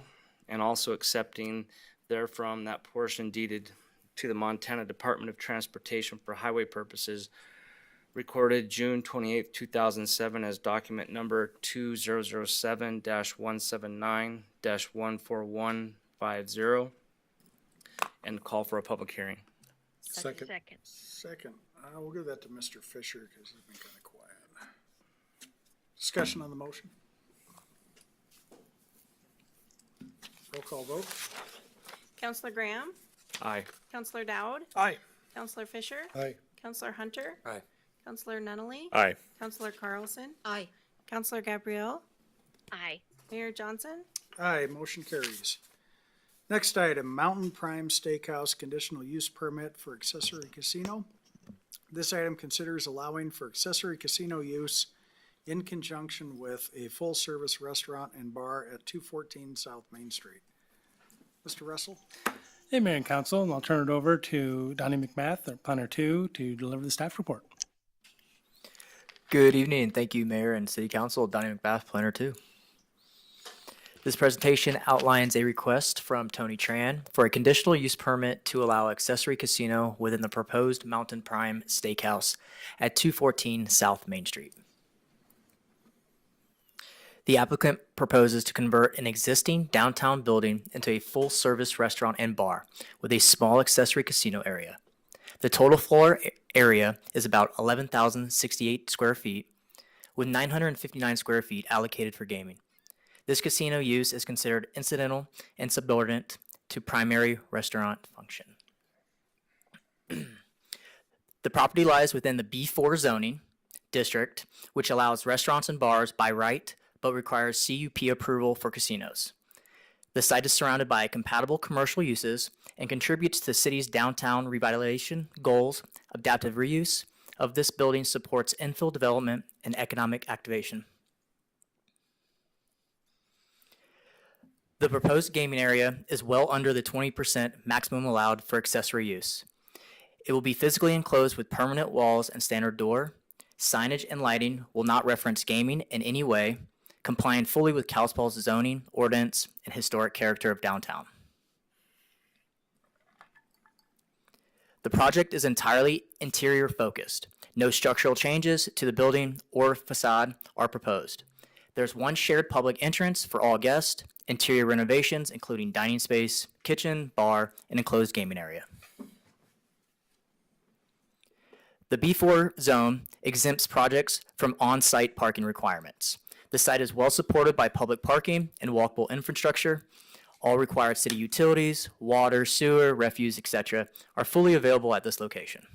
and also accepting therefrom that portion deeded to the Montana Department of Transportation for highway purposes recorded June 28, 2007 as document number 2007-179-14150 and call for a public hearing. Second. We'll give that to Mr. Fisher because he's been kind of quiet. Discussion on the motion. Roll call vote. Counselor Graham, Aye. Counselor Dowd, Aye. Counselor Fisher, Aye. Counselor Hunter, Aye. Counselor Nunley, Aye. Counselor Carlson, Aye. Counselor Gabrielle, Aye. Mayor Johnson. Aye, motion carries. Next item, Mountain Prime Steakhouse conditional use permit for accessory casino. This item considers allowing for accessory casino use in conjunction with a full-service restaurant and bar at 214 South Main Street. Mr. Russell? Hey, Mayor and Council, and I'll turn it over to Donnie McMath, our planner 2, to deliver the staff report. Good evening, and thank you, Mayor and City Council. Donnie McBath, Planner 2. This presentation outlines a request from Tony Tran for a conditional use permit to allow accessory casino within the proposed Mountain Prime Steakhouse at 214 South Main Street. The applicant proposes to convert an existing downtown building into a full-service restaurant and bar with a small accessory casino area. The total floor area is about 11,068 square feet, with 959 square feet allocated for gaming. This casino use is considered incidental and subordinate to primary restaurant function. The property lies within the B4 zoning district, which allows restaurants and bars by right, but requires CUP approval for casinos. The site is surrounded by compatible commercial uses and contributes to the city's downtown revitalization goals. Adaptive reuse of this building supports infill development and economic activation. The proposed gaming area is well under the 20% maximum allowed for accessory use. It will be physically enclosed with permanent walls and standard door. Signage and lighting will not reference gaming in any way, complying fully with Kalispell's zoning, ordinance, and historic character of downtown. The project is entirely interior focused. No structural changes to the building or facade are proposed. There's one shared public entrance for all guests, interior renovations including dining space, kitchen, bar, and enclosed gaming area. The B4 zone exempts projects from on-site parking requirements. The site is well supported by public parking and walkable infrastructure. All required city utilities, water, sewer, refuse, etc. are fully available at this location.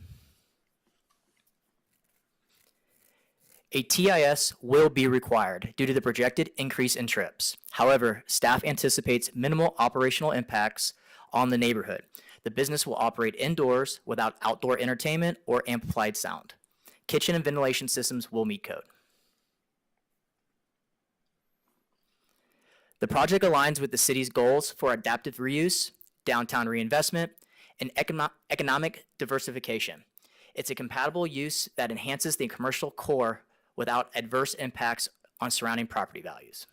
A TIS will be required due to the projected increase in trips. However, staff anticipates minimal operational impacts on the neighborhood. The business will operate indoors without outdoor entertainment or amplified sound. Kitchen and ventilation systems will meet code. The project aligns with the city's goals for adaptive reuse, downtown reinvestment, and economic diversification. It's a compatible use that enhances the commercial core without adverse impacts on surrounding property values.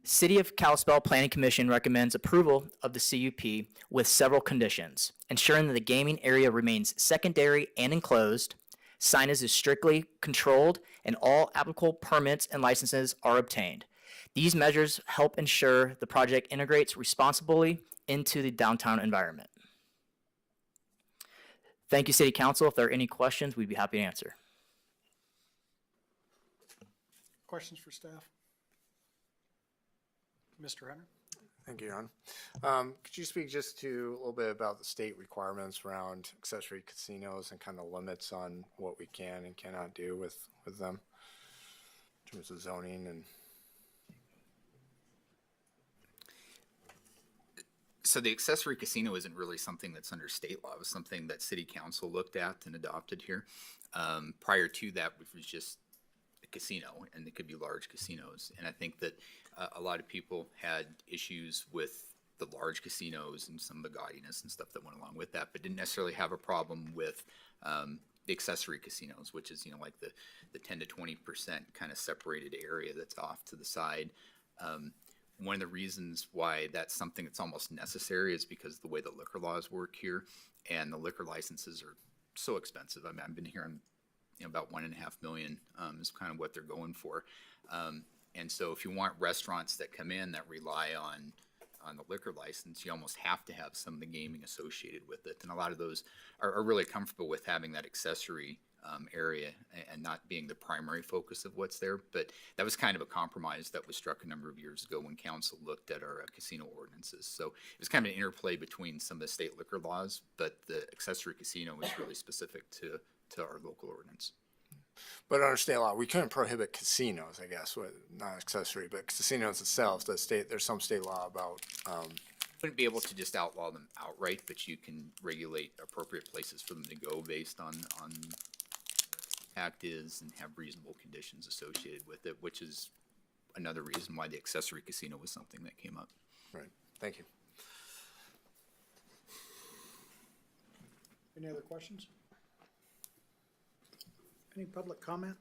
City of Kalispell Planning Commission recommends approval of the CUP with several conditions, ensuring that the gaming area remains secondary and enclosed, signage is strictly controlled, and all applicable permits and licenses are obtained. These measures help ensure the project integrates responsibly into the downtown environment. Thank you, City Council. If there are any questions, we'd be happy to answer. Questions for staff? Mr. Hunter? Thank you, Ron. Could you speak just to a little bit about the state requirements around accessory casinos and kind of limits on what we can and cannot do with them in terms of zoning and? So the accessory casino isn't really something that's under state law. It was something that city council looked at and adopted here. Prior to that, it was just a casino, and it could be large casinos. And I think that a lot of people had issues with the large casinos and some of the gaudiness and stuff that went along with that, but didn't necessarily have a problem with the accessory casinos, which is, like the 10 to 20% kind of separated area that's off to the side. One of the reasons why that's something that's almost necessary is because of the way the liquor laws work here, and the liquor licenses are so expensive. I mean, I've been hearing about $1.5 million is kind of what they're going for. And so if you want restaurants that come in that rely on the liquor license, you almost have to have some of the gaming associated with it. And a lot of those are really comfortable with having that accessory area and not being the primary focus of what's there. But that was kind of a compromise that was struck a number of years ago when council looked at our casino ordinances. So it was kind of an interplay between some of the state liquor laws, but the accessory casino was really specific to our local ordinance. But under state law, we couldn't prohibit casinos, I guess, not accessory, but casinos themselves. There's some state law about. Wouldn't be able to just outlaw them outright, but you can regulate appropriate places for them to go based on act is and have reasonable conditions associated with it, which is another reason why the accessory casino was something that came up. Right. Thank you. Any other questions? Any public comment?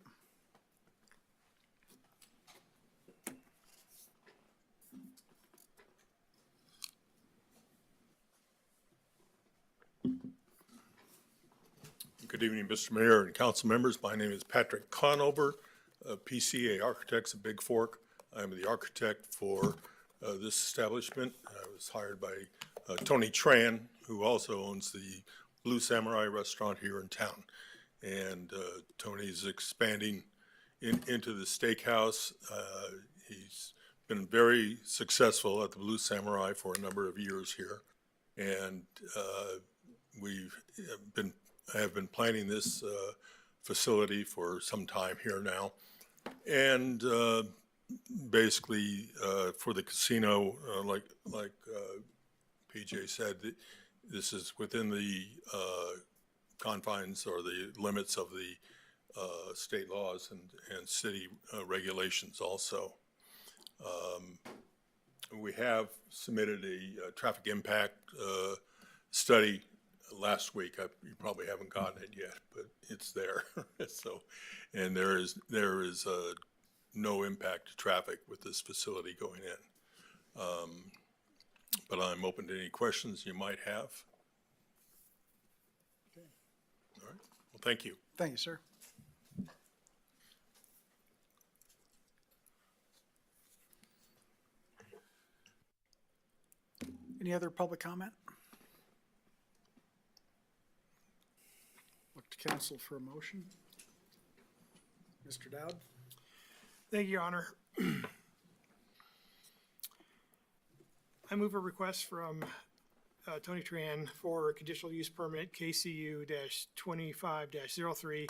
Good evening, Mr. Mayor and council members. My name is Patrick Conover, PCA Architects of Big Fork. I'm the architect for this establishment. I was hired by Tony Tran, who also owns the Blue Samurai restaurant here in town. And Tony's expanding into the steakhouse. He's been very successful at the Blue Samurai for a number of years here. And I have been planning this facility for some time here now. And basically for the casino, like PJ said, this is within the confines or the limits of the state laws and city regulations also. We have submitted a traffic impact study last week. You probably haven't gotten it yet, but it's there. So, and there is no impact to traffic with this facility going in. But I'm open to any questions you might have. Okay. All right. Well, thank you. Thank you, sir. Any other public comment? Look to council for a motion. Mr. Dowd? Thank you, Your Honor. I move a request from Tony Tran for a conditional use permit KCU-25-03,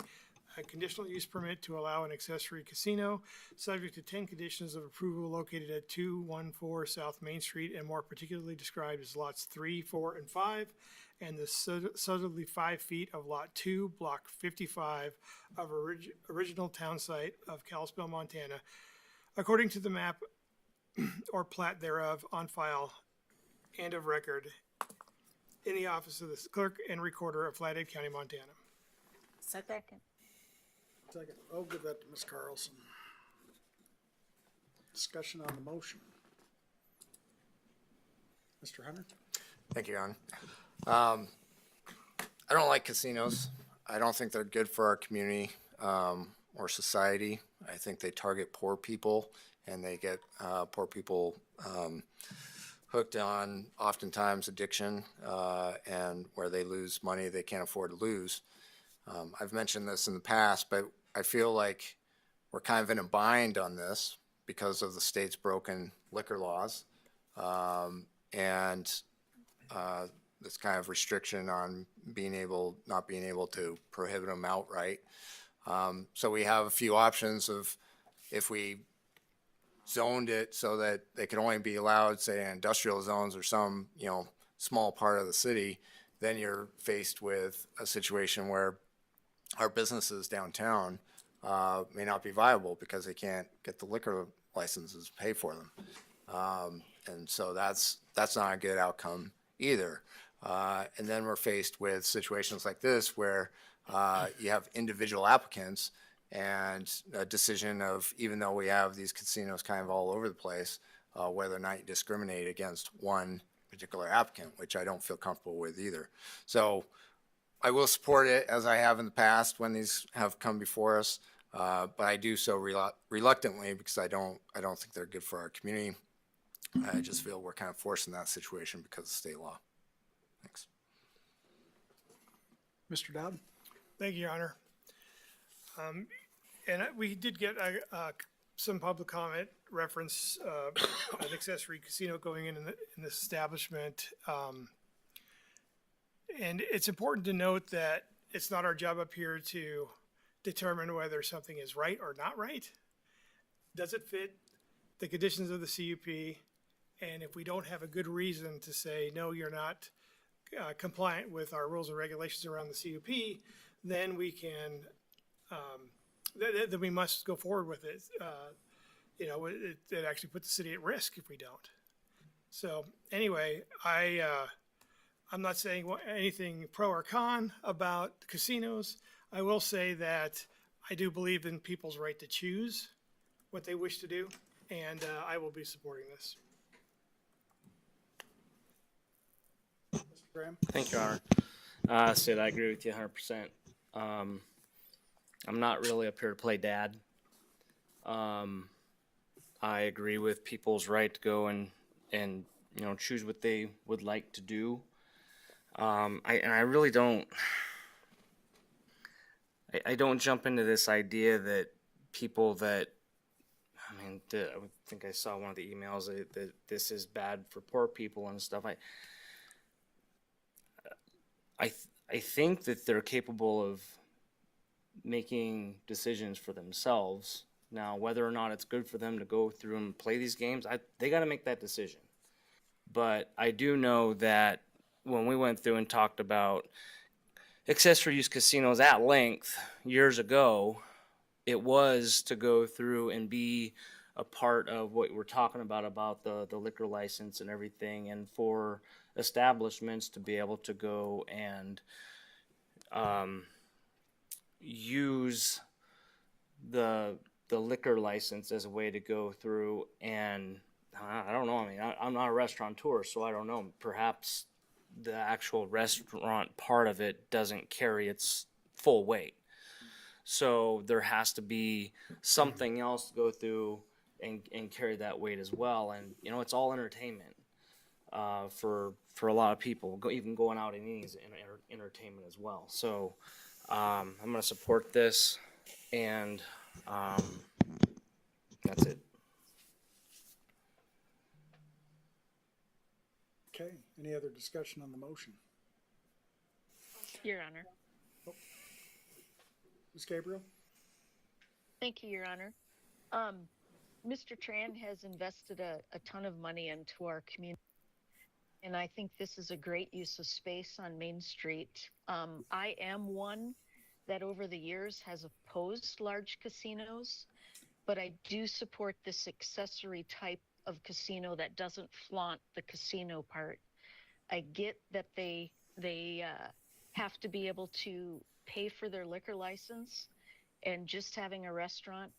a conditional use permit to allow an accessory casino, subject to 10 conditions of approval located at 214 South Main Street and more particularly described as lots 3, 4, and 5, and the southerly 5 feet of Lot 2, Block 55 of original town site of Kalispell, Montana, according to the map or plat thereof on file and of record in the office of the clerk and recorder of Flathead County, Montana. Second. Second. I'll give that to Ms. Carlson. Discussion on the motion. Mr. Hunter? Thank you, Ron. I don't like casinos. I don't think they're good for our community or society. I think they target poor people, and they get poor people hooked on oftentimes addiction, and where they lose money they can't afford to lose. I've mentioned this in the past, but I feel like we're kind of in a bind on this because of the state's broken liquor laws, and this kind of restriction on not being able to prohibit them outright. So we have a few options of, if we zoned it so that they could only be allowed, say, in industrial zones or some, small part of the city, then you're faced with a situation where our businesses downtown may not be viable because they can't get the liquor licenses to pay for them. And so that's not a good outcome either. And then we're faced with situations like this where you have individual applicants and a decision of, even though we have these casinos kind of all over the place, whether or not you discriminate against one particular applicant, which I don't feel comfortable with either. So I will support it, as I have in the past when these have come before us, but I do so reluctantly because I don't think they're good for our community. I just feel we're kind of forced in that situation because of state law. Thanks. Mr. Dowd? Thank you, Your Honor. And we did get some public comment reference an accessory casino going in this establishment. And it's important to note that it's not our job up here to determine whether something is right or not right. Does it fit the conditions of the CUP? And if we don't have a good reason to say, no, you're not compliant with our rules and regulations around the CUP, then we can, then we must go forward with it. It actually puts the city at risk if we don't. So anyway, I'm not saying anything pro or con about casinos. I will say that I do believe in people's right to choose what they wish to do, and I will be supporting this. Mr. Graham? Thank you, Your Honor. Sid, I agree with you 100%. I'm not really up here to play dad. I agree with people's right to go and choose what they would like to do. I really don't. I don't jump into this idea that people that, I think I saw one of the emails that this is bad for poor people and stuff. I think that they're capable of making decisions for themselves. Now, whether or not it's good for them to go through and play these games, they got to make that decision. But I do know that when we went through and talked about accessory use casinos at length years ago, it was to go through and be a part of what we're talking about the liquor license and everything, and for establishments to be able to go and use the liquor license as a way to go through. And I don't know, I'm not a restaurateur, so I don't know, perhaps the actual restaurant part of it doesn't carry its full weight. So there has to be something else to go through and carry that weight as well. And it's all entertainment for a lot of people, even going out and eating is entertainment as well. So I'm going to support this, and that's it. Okay, any other discussion on the motion? Your Honor. Ms. Gabriel? Thank you, Your Honor. Mr. Tran has invested a ton of money into our community, and I think this is a great use of space on Main Street. I am one that over the years has opposed large casinos, but I do support this accessory type of casino that doesn't flaunt the casino part. I get that they have to be able to pay for their liquor license, and just having a restaurant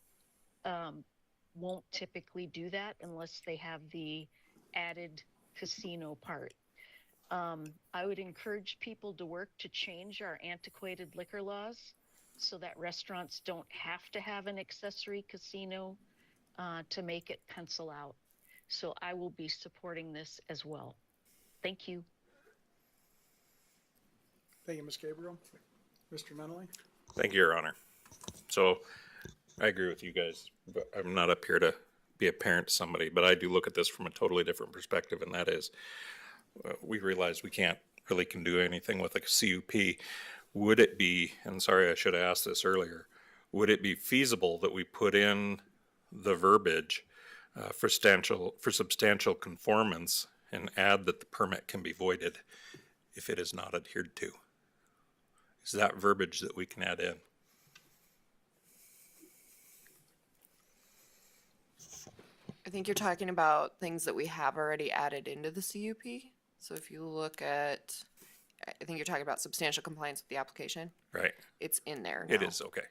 won't typically do that unless they have the added casino part. I would encourage people to work to change our antiquated liquor laws so that restaurants don't have to have an accessory casino to make it pencil out. So I will be supporting this as well. Thank you. Thank you, Ms. Gabriel. Mr. Nunley? Thank you, Your Honor. So I agree with you guys, but I'm not up here to be a parent to somebody, but I do look at this from a totally different perspective, and that is, we realize we can't really can do anything with a CUP. Would it be, and sorry, I should have asked this earlier, would it be feasible that we put in the verbiage for substantial conformance and add that the permit can be voided if it is not adhered to? Is that verbiage that we can add in? I think you're talking about things that we have already added into the CUP. So if you look at, I think you're talking about substantial compliance with the application. Right. It's in there now. It is, okay.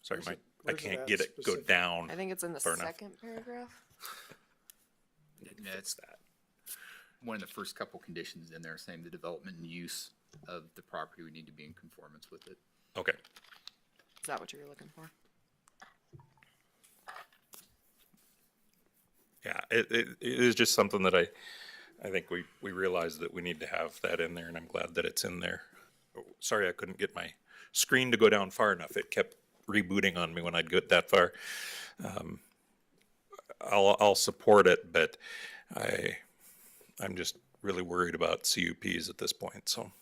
Sorry, Where's it- I where's it can't at get it, go specific? down. I think it's in the far enough. second paragraph. That's that. One of the first couple conditions in there saying the development and use of the property would need to be in conformance with it. Okay. Is that what you were looking for? Yeah, it is just something that I think we realize that we need to have that in there, and I'm glad that it's in there. Oh, sorry, I couldn't get my screen to go down far enough. It kept rebooting on me when I'd get that far. I'll support it, but I'm just really worried about CUPs at this point, so.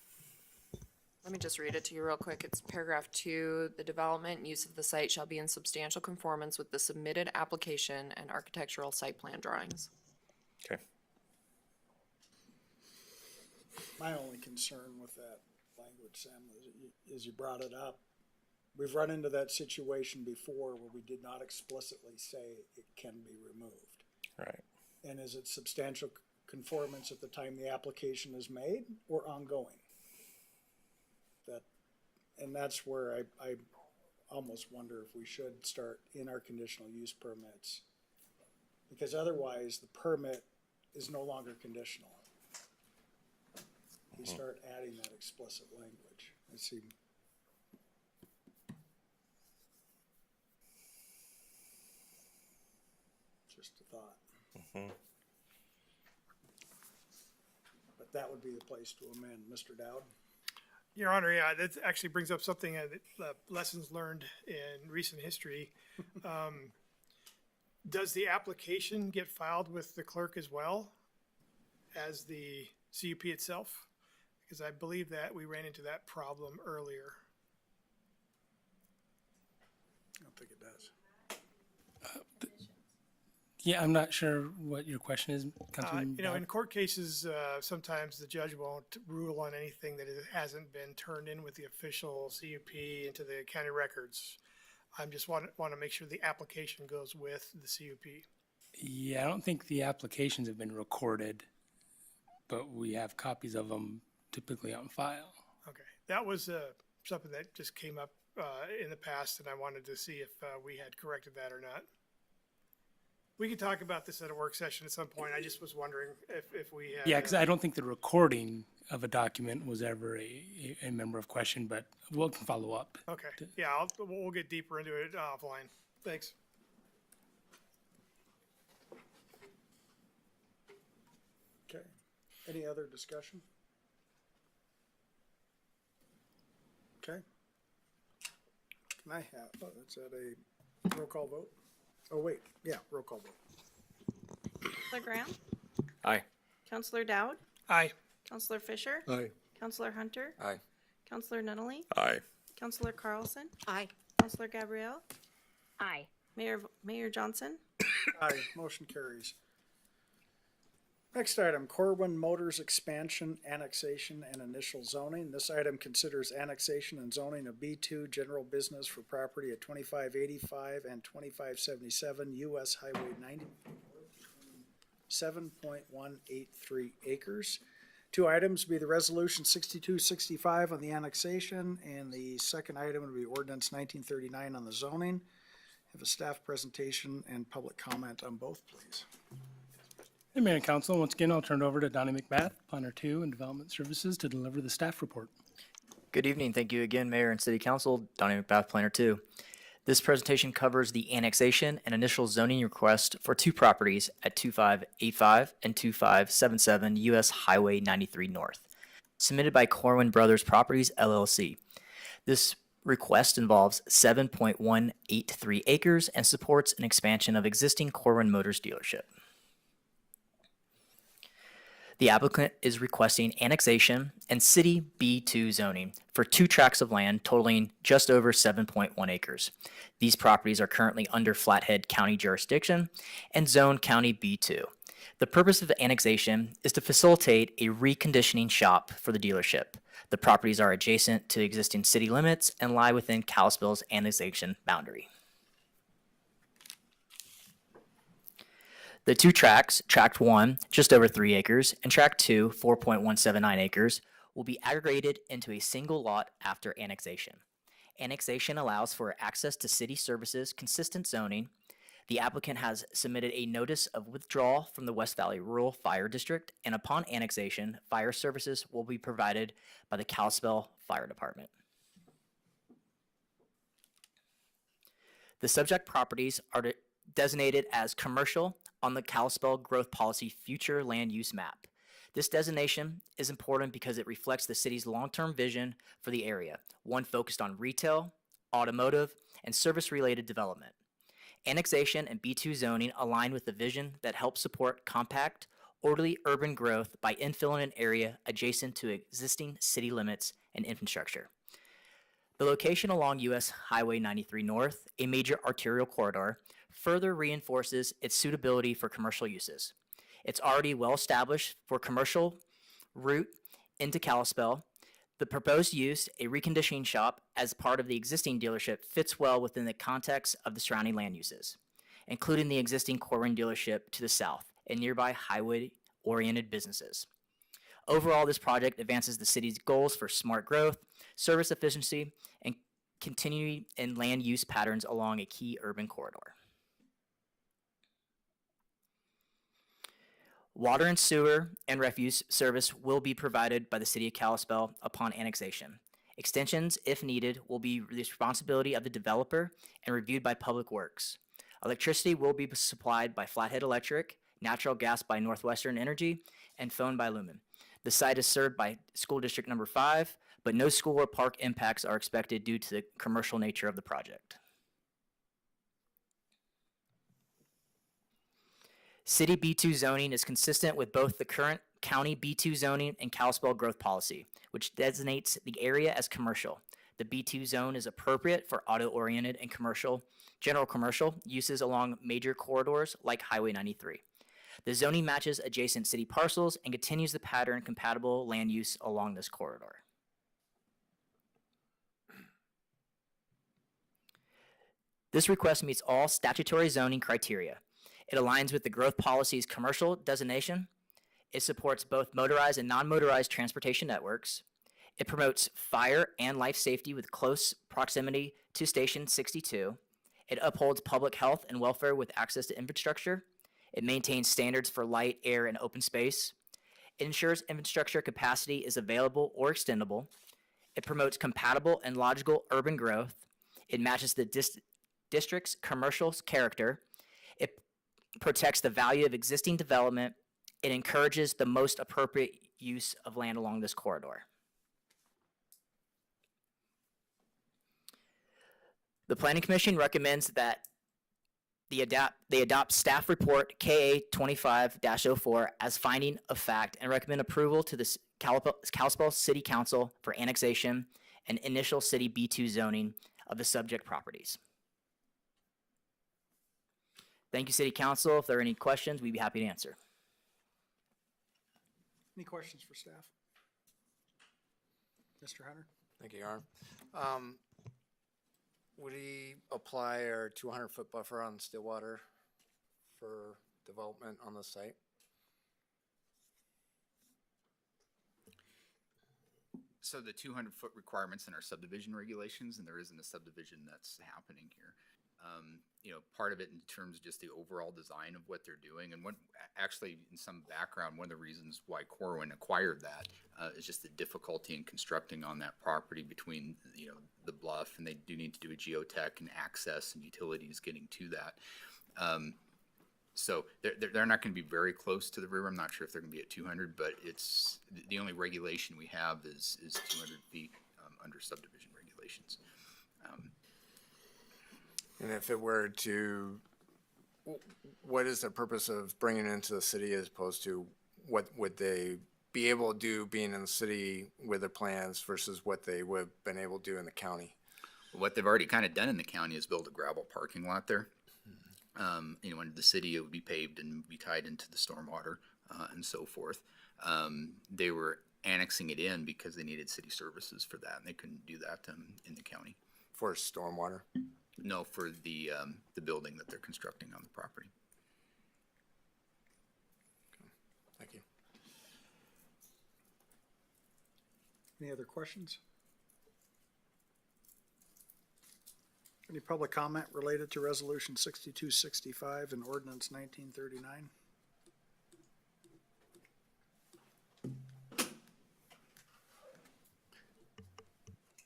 Let me just read it to you real quick. It's paragraph 2. The development and use of the site shall be in substantial conformance with the submitted application and architectural site plan drawings. Okay. My only concern with that language, Sam, is you brought it up. We've run into that situation before where we did not explicitly say it can be removed. Right. And is it substantial conformance at the time the application is made or ongoing? And that's where I almost wonder if we should start in our conditional use permits. Because otherwise, the permit is no longer conditional. You start adding that explicit language. I see. Just a thought. But that would be the place to amend. Mr. Dowd? Your Honor, yeah, that actually brings up something, lessons learned in recent history. Does the application get filed with the clerk as well as the CUP itself? Because I believe that we ran into that problem earlier. I don't think it does. Yeah, I'm not sure what your question is, Councilman. In court cases, sometimes the judge won't rule on anything that hasn't been turned in with the official CUP into the county records. I just want to make sure the application goes with the CUP. Yeah, I don't think the applications have been recorded, but we have copies of them typically on file. Okay, that was something that just came up in the past, and I wanted to see if we had corrected that or not. We could talk about this at a work session at some point. I just was wondering if we had. Yeah, because I don't think the recording of a document was ever a member of question, but we'll follow up. Okay, yeah, we'll get deeper into it offline. Thanks. Okay. Any other discussion? Okay. Can I have, that's at a roll call vote? Oh, wait, yeah, roll call vote. Counselor Graham? Aye. Counselor Dowd? Aye. Counselor Fisher? Aye. Counselor Hunter? Aye. Counselor Nunley? Aye. Counselor Carlson? Aye. Counselor Gabrielle? Aye. Mayor Johnson? Aye, motion carries. Next item, Corwin Motors expansion, annexation, and initial zoning. This item considers annexation and zoning of B2 general business for property at 2585 and 2577 US Highway 90, 7.183 acres. Two items be the resolution 6265 on the annexation, and the second item would be ordinance 1939 on the zoning. Have a staff presentation and public comment on both, please. Hey, Mayor and Council, once again, I'll turn it over to Donnie McBath, Planner 2 and Development Services, to deliver the staff report. Good evening. Thank you again, Mayor and City Council. Donnie McBath, Planner 2. This presentation covers the annexation and initial zoning request for two properties at 2585 and 2577 US Highway 93 North, submitted by Corwin Brothers Properties LLC. This request involves 7.183 acres and supports an expansion of existing Corwin Motors dealership. The applicant is requesting annexation and City B2 zoning for two tracts of land totaling just over 7.1 acres. These properties are currently under Flathead County jurisdiction and zoned County B2. The purpose of the annexation is to facilitate a reconditioning shop for the dealership. The properties are adjacent to existing city limits and lie within Kalispell's annexation boundary. The two tracts, Tract 1, just over 3 acres, and Tract 2, 4.179 acres, will be aggregated into a single lot after annexation. Annexation allows for access to city services consistent zoning. The applicant has submitted a notice of withdrawal from the West Valley Rural Fire District, and upon annexation, fire services will be provided by the Kalispell Fire Department. The subject properties are designated as commercial on the Kalispell Growth Policy Future Land Use Map. This designation is important because it reflects the city's long-term vision for the area, one focused on retail, automotive, and service-related development. Annexation and B2 zoning align with the vision that helps support compact, orderly urban growth by infilling an area adjacent to existing city limits and infrastructure. The location along US Highway 93 North, a major arterial corridor, further reinforces its suitability for commercial uses. It's already well established for commercial route into Kalispell. The proposed use, a reconditioning shop, as part of the existing dealership fits well within the context of the surrounding land uses, including the existing Corwin dealership to the south and nearby highway-oriented businesses. Overall, this project advances the city's goals for smart growth, service efficiency, and continuity in land use patterns along a key urban corridor. Water and sewer and refuse service will be provided by the City of Kalispell upon annexation. Extensions, if needed, will be the responsibility of the developer and reviewed by Public Works. Electricity will be supplied by Flathead Electric, natural gas by Northwestern Energy, and phone by Lumen. The site is served by School District Number 5, but no school or park impacts are expected due to the commercial nature of the project. City B2 zoning is consistent with both the current County B2 zoning and Kalispell growth policy, which designates the area as commercial. The B2 zone is appropriate for auto-oriented and general commercial uses along major corridors like Highway 93. The zoning matches adjacent city parcels and continues the pattern compatible land use along this corridor. This request meets all statutory zoning criteria. It aligns with the growth policy's commercial designation. It supports both motorized and non-motorized transportation networks. It promotes fire and life safety with close proximity to Station 62. It upholds public health and welfare with access to infrastructure. It maintains standards for light, air, and open space. It ensures infrastructure capacity is available or extendable. It promotes compatible and logical urban growth. It matches the district's commercial character. It protects the value of existing development. It encourages the most appropriate use of land along this corridor. The Planning Commission recommends that they adopt staff report KA 25-04 as finding of fact and recommend approval to the Kalispell City Council for annexation and initial city B2 zoning of the subject properties. Thank you, City Council. If there are any questions, we'd be happy to answer. Any questions for staff? Mr. Hunter? Thank you, Aaron. Would he apply our 200-foot buffer on Stillwater for development on the site? So the 200-foot requirements in our subdivision regulations, and there isn't a subdivision that's happening here. Part of it in terms of just the overall design of what they're doing, and actually in some background, one of the reasons why Corwin acquired that is just the difficulty in constructing on that property between the bluff, and they do need to do a geotech and access and utilities getting to that. So they're not going to be very close to the river. I'm not sure if they're going to be at 200, but it's the only regulation we have is 200 feet under subdivision regulations. And if it were to, what is the purpose of bringing it into the city as opposed to what would they be able to do being in the city with their plans versus what they would have been able to do in the county? What they've already kind of done in the county is build a gravel parking lot there. Under the city, it would be paved and be tied into the stormwater and so forth. They were annexing it in because they needed city services for that, and they couldn't do that in the county. For stormwater? No, for the building that they're constructing on the property. Thank you. Any other questions? Any public comment related to Resolution 6265 and Ordinance 1939?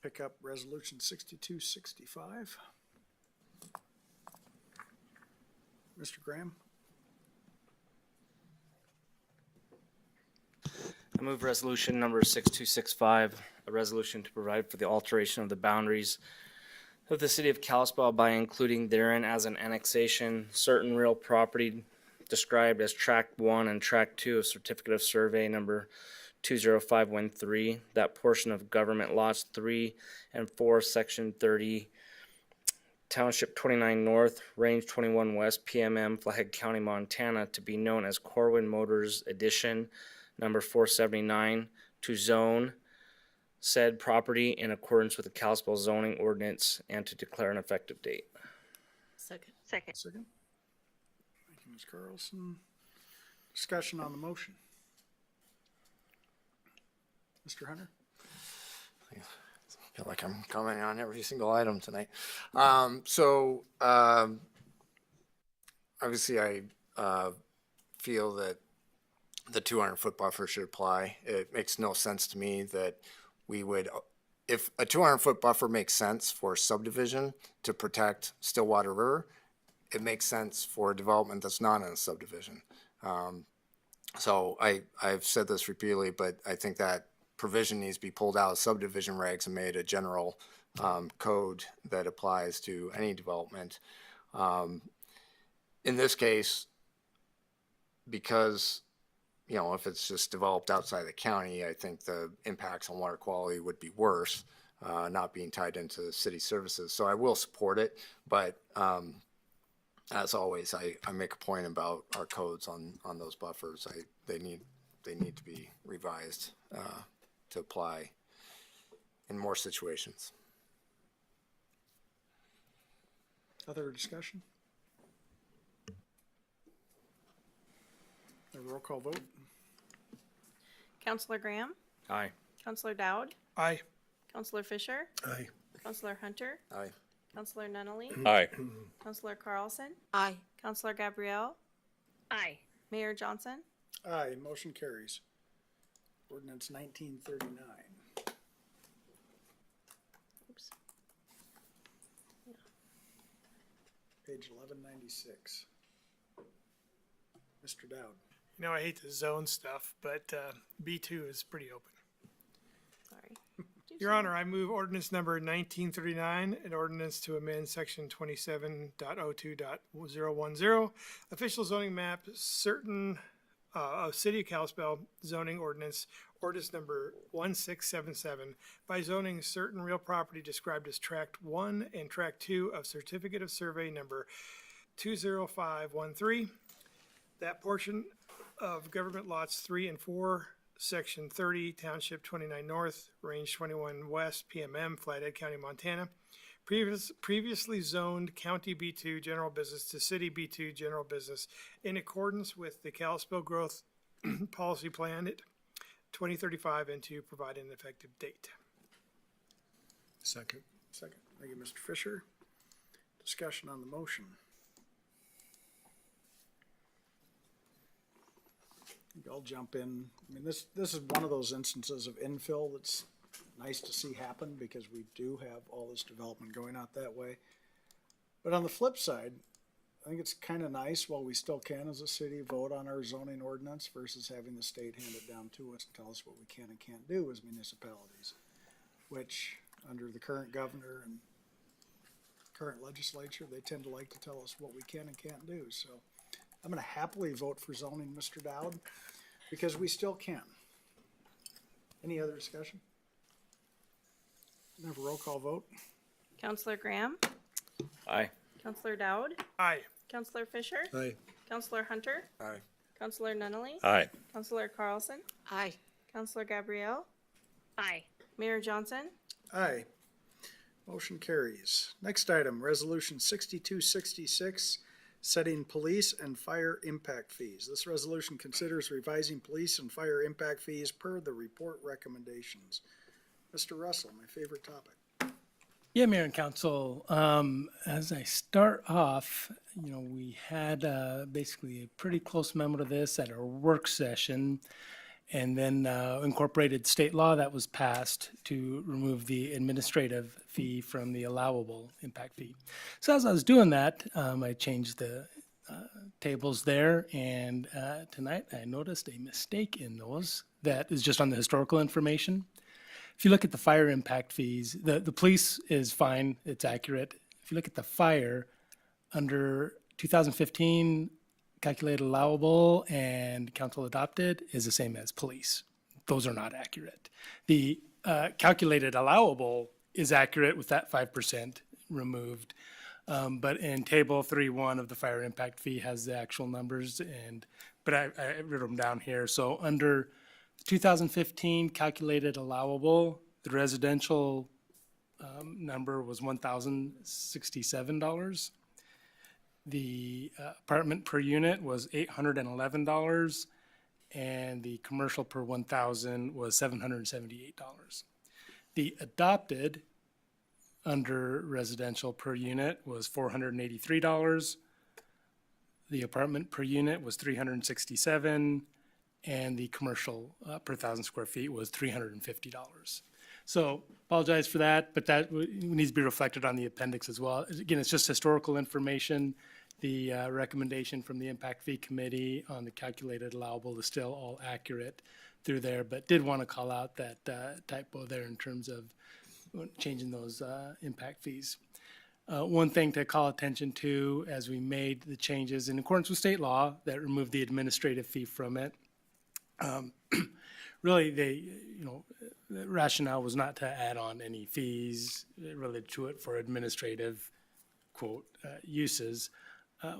Pick up Resolution 6265. Mr. Graham? I move resolution number 6265, a resolution to provide for the alteration of the boundaries of the city of Kalispell by including therein as an annexation certain real property described as Tract 1 and Tract 2 of Certificate of Survey number 20513, that portion of government lots 3 and 4, Section 30, Township 29 North, Range 21 West, PMM, Flathead County, Montana, to be known as Corwin Motors Edition, number 479, to zone said property in accordance with the Kalispell zoning ordinance and to declare an effective date. Second. Second. Thank you, Ms. Carlson. Discussion on the motion. Mr. Hunter? I feel like I'm commenting on every single item tonight. Obviously I feel that the 200-foot buffer should apply. It makes no sense to me that we would, if a 200-foot buffer makes sense for subdivision to protect Stillwater River, it makes sense for a development that's not in a subdivision. So I've said this repeatedly, but I think that provision needs to be pulled out of subdivision regs and made a general code that applies to any development. In this case, because if it's just developed outside the county, I think the impacts on water quality would be worse, not being tied into city services. So I will support it, but as always, I make a point about our codes on those buffers. They need to be revised to apply in more situations. Other discussion? A roll call vote. Counselor Graham? Aye. Counselor Dowd? Aye. Counselor Fisher? Aye. Counselor Hunter? Aye. Counselor Nunley? Aye. Counselor Carlson? Aye. Counselor Gabrielle? Aye. Mayor Johnson? Aye, motion carries. Ordinance 1939. Oops. Page 1196. Mr. Dowd. I hate the zone stuff, but B2 is pretty open. Sorry. Your Honor, I move ordinance number 1939, an ordinance to amend section 27.02.010, official zoning map, certain of City of Kalispell zoning ordinance number 1677, by zoning certain real property described as Tract 1 and Tract 2 of Certificate of Survey number 20513, that portion of government lots 3 and 4, Section 30, Township 29 North, Range 21 West, PMM, Flathead County, Montana. Previously zoned County B2 General Business to City B2 General Business in accordance with the Kalispell Growth Policy Plan 2035 and to provide an effective date. Second. Thank you, Mr. Fisher. Discussion on the motion. I'll jump in. I mean, this is one of those instances of infill that's nice to see happen because we do have all this development going out that way. But on the flip side, I think it's kind of nice while we still can as a city vote on our zoning ordinance versus having the state hand it down to us and tell us what we can and can't do as municipalities, which under the current governor and current legislature, they tend to like to tell us what we can and can't do. So I'm going to happily vote for zoning, Mr. Dowd, because we still can. Any other discussion? Have a roll call vote. Counselor Graham, Aye. Counselor Dowd, Aye. Counselor Fisher, Aye. Counselor Hunter, Aye. Counselor Nunley, Aye. Counselor Carlson, Aye. Counselor Gabrielle, Aye. Mayor Johnson. Aye. Motion carries. Next item, Resolution 6266, setting police and fire impact fees. This resolution considers revising police and fire impact fees per the report recommendations. Mr. Russell, my favorite topic. Yeah, Mayor and Council, as I start off, we had basically a pretty close memo to this at our work session, and then incorporated state law that was passed to remove the administrative fee from the allowable impact fee. So as I was doing that, I changed the tables there, and tonight I noticed a mistake in those that is just on the historical information. If you look at the fire impact fees, the police is fine, it's accurate. If you look at the fire, under 2015, calculated allowable and council adopted is the same as police. Those are not accurate. The calculated allowable is accurate with that 5% removed. But in table 3.1 of the fire impact fee has the actual numbers, but I wrote them down here. So under 2015 calculated allowable, the residential number was $1,067. The apartment per unit was $811, and the commercial per 1,000 was $778. The adopted under residential per unit was $483. The apartment per unit was $367, and the commercial per 1,000 square feet was $350. So apologize for that, but that needs to be reflected on the appendix as well. Again, it's just historical information. The recommendation from the impact fee committee on the calculated allowable is still all accurate through there, but did want to call out that typo there in terms of changing those impact fees. One thing to call attention to as we made the changes in accordance with state law that removed the administrative fee from it. Really, the rationale was not to add on any fees related to it for administrative, quote, uses.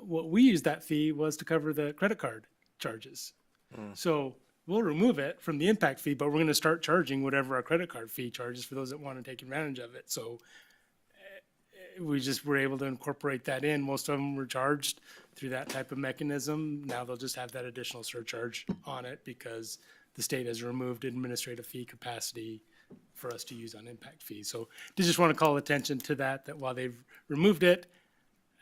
What we used that fee was to cover the credit card charges. So we'll remove it from the impact fee, but we're going to start charging whatever our credit card fee charges for those that want to take advantage of it. So we just were able to incorporate that in. Most of them were charged through that type of mechanism. Now they'll just have that additional surcharge on it because the state has removed administrative fee capacity for us to use on impact fees. So I just want to call attention to that while they've removed it,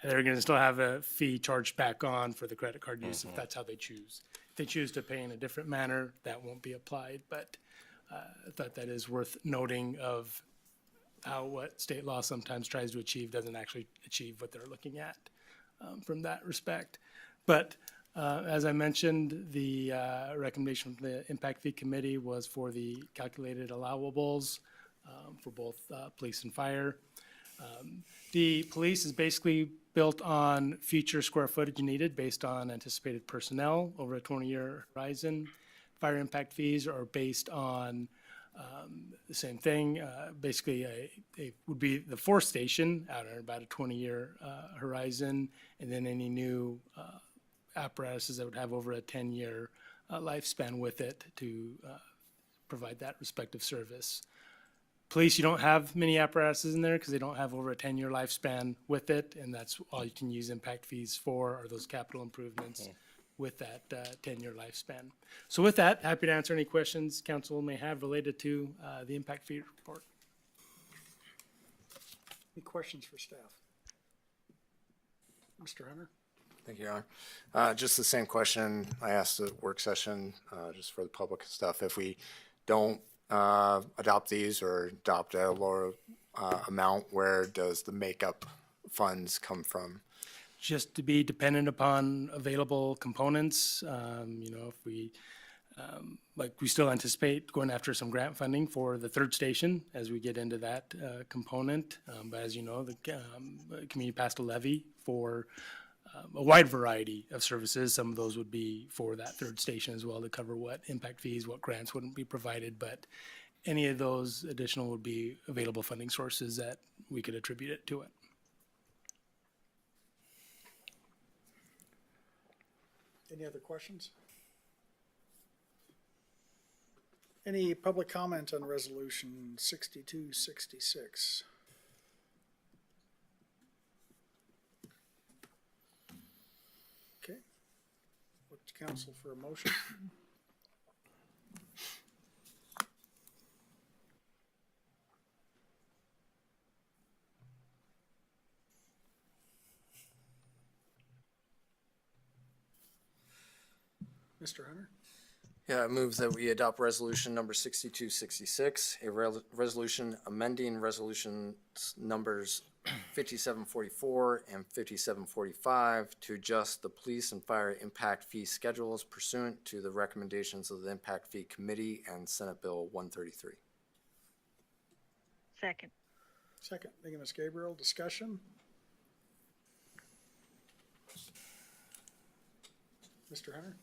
they're going to still have a fee charged back on for the credit card use if that's how they choose. If they choose to pay in a different manner, that won't be applied. But I thought that is worth noting of how what state law sometimes tries to achieve doesn't actually achieve what they're looking at from that respect. But as I mentioned, the recommendation from the impact fee committee was for the calculated allowables for both police and fire. The police is basically built on future square footage needed based on anticipated personnel over a 20-year horizon. Fire impact fees are based on the same thing. Basically, it would be the fourth station out at about a 20-year horizon, and then any new apparatuses that would have over a 10-year lifespan with it to provide that respective service. Police, you don't have many apparatuses in there because they don't have over a 10-year lifespan with it, and that's all you can use impact fees for are those capital improvements with that 10-year lifespan. So with that, happy to answer any questions council may have related to the impact fee report. Any questions for staff? Mr. Hunter? Thank you, Your Honor. Just the same question I asked at work session, just for the public and stuff. If we don't adopt these or adopt a lower amount, where does the makeup funds come from? Just to be dependent upon available components. If we, like, we still anticipate going after some grant funding for the third station as we get into that component. But as you know, the community passed a levy for a wide variety of services. Some of those would be for that third station as well, to cover what impact fees, what grants wouldn't be provided. But any of those additional would be available funding sources that we could attribute it to it. Any other questions? Any public comment on resolution 6266? Okay. Look to council for a motion. Mr. Hunter? Yeah, I move that we adopt resolution number 6266, a resolution amending resolutions numbers 5744 and 5745 to adjust the police and fire impact fee schedules pursuant to the recommendations of the Impact Fee Committee and Senate Bill 133. Second. Second. Thank you, Ms. Gabriel. Discussion? Mr. Hunter?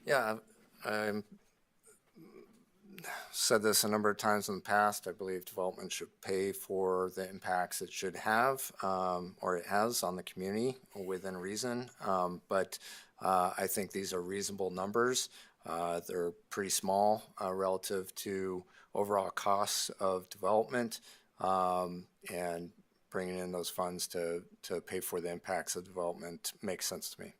Yeah, I said this a number of times in the past. I believe development should pay for the impacts it should have, or it has on the community within reason. But I think these are reasonable numbers. They're pretty small relative to overall costs of development, and bringing in those funds to pay for the impacts of development makes sense to me.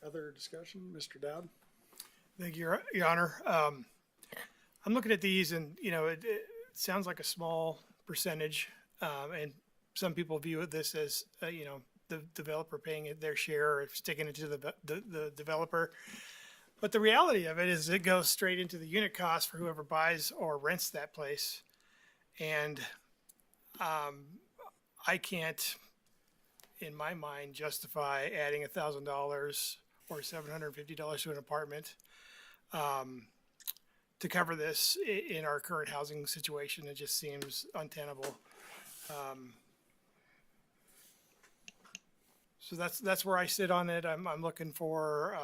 Other discussion? Mr. Dowd? Thank you, Your Honor. I'm looking at these and, it sounds like a small percentage. And some people view this as, the developer paying their share or sticking it to the developer. But the reality of it is it goes straight into the unit cost for whoever buys or rents that place. And I can't, in my mind, justify adding $1,000 or $750 to an apartment to cover this in our current housing situation. It just seems untenable. So that's where I sit on it. I'm looking for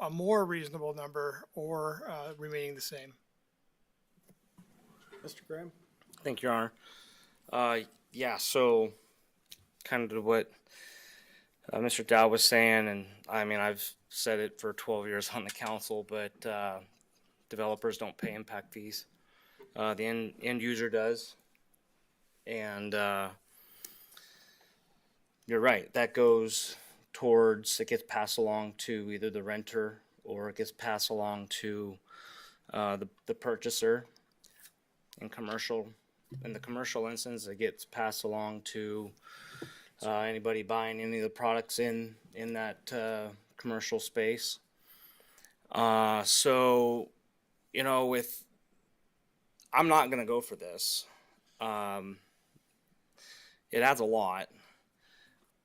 a more reasonable number or remaining the same. Mr. Graham? Thank you, Your Honor. Yeah, so kind of to what Mr. Dow was saying, and I mean, I've said it for 12 years on the council, but developers don't pay impact fees. The end user does. And you're right, that goes towards, it gets passed along to either the renter or it gets passed along to the purchaser. In the commercial instance, it gets passed along to anybody buying any of the products in that commercial space. So, I'm not going to go for this. It adds a lot.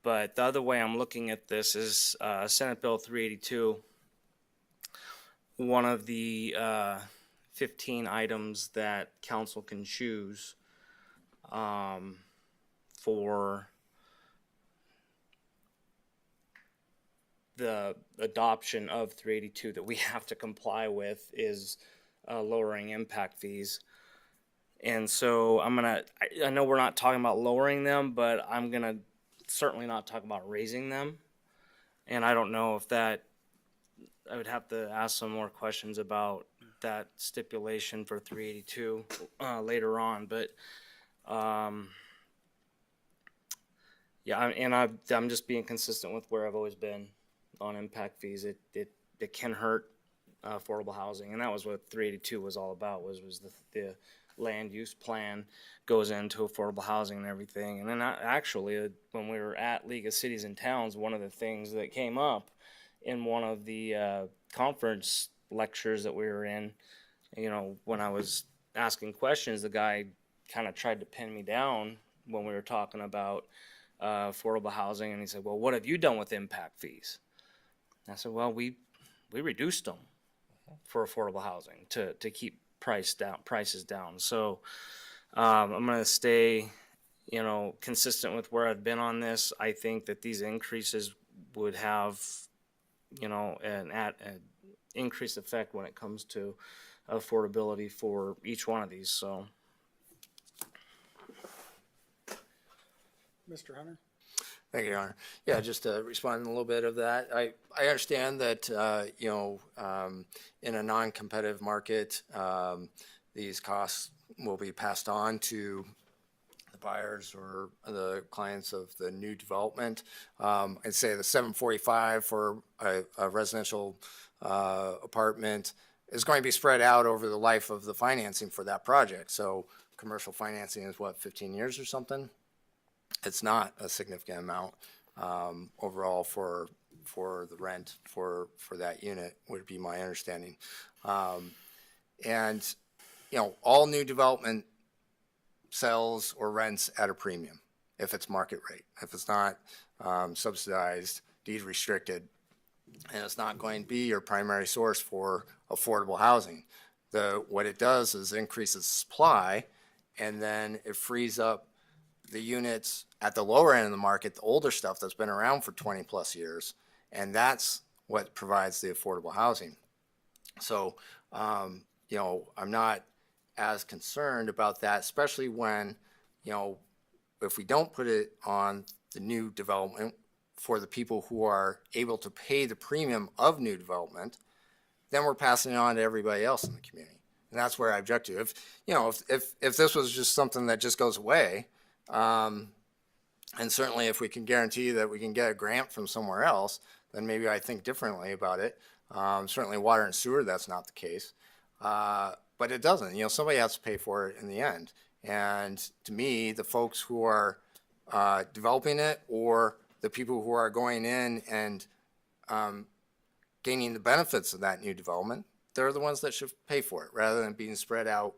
But the other way I'm looking at this is Senate Bill 382. One of the 15 items that council can choose for the adoption of 382 that we have to comply with is lowering impact fees. And so I know we're not talking about lowering them, but I'm going to certainly not talk about raising them. And I don't know if I would have to ask some more questions about that stipulation for 382 later on. But yeah, and I'm just being consistent with where I've always been on impact fees. It can hurt affordable housing, and that was what 382 was all about. Was the land use plan goes into affordable housing and everything. And then actually, when we were at League of Cities and Towns, one of the things that came up in one of the conference lectures that we were in, you know, when I was asking questions, the guy kind of tried to pin me down when we were talking about affordable housing, and he said, "Well, what have you done with impact fees?" And I said, "Well, we reduced them for affordable housing to keep prices down." So I'm going to stay, you know, consistent with where I've been on this. I think that these increases would have, you know, an increased effect when it comes to affordability for each one of these. So, Mr. Hunter? Thank you, Your Honor. Yeah, just to respond a little bit of that. I understand that, in a non-competitive market, these costs will be passed on to the buyers or the clients of the new development. I'd say the 745 for a residential apartment is going to be spread out over the life of the financing for that project. So commercial financing is what, 15 years or something? It's not a significant amount overall for the rent for that unit, would be my understanding. And, you know, all new development sells or rents at a premium if it's market rate. If it's not subsidized, deed restricted, and it's not going to be your primary source for affordable housing. What it does is increases supply, and then it frees up the units at the lower end of the market, the older stuff that's been around for 20 plus years, and that's what provides the affordable housing. So, you know, I'm not as concerned about that, especially when, you know, if we don't put it on the new development for the people who are able to pay the premium of new development, then we're passing it on to everybody else in the community. And that's where I object to. If, you know, if this was just something that just goes away, and certainly if we can guarantee that we can get a grant from somewhere else, then maybe I think differently about it. Certainly water and sewer, that's not the case. But it doesn't, you know, somebody has to pay for it in the end. And to me, the folks who are developing it, or the people who are going in and gaining the benefits of that new development, they're the ones that should pay for it, rather than being spread out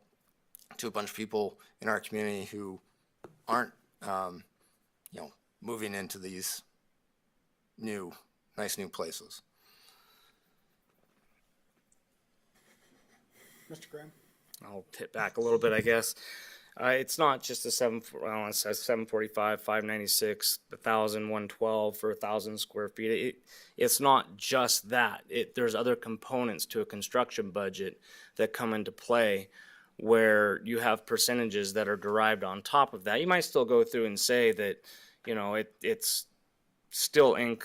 to a bunch of people in our community who aren't, you know, moving into these nice new places. Mr. Graham? I'll hit back a little bit, I guess. It's not just a 745, 596, 1,000, 112 for 1,000 square feet. It's not just that. There's other components to a construction budget that come into play, where you have percentages that are derived on top of that. You might still go through and say that, you know, it's still you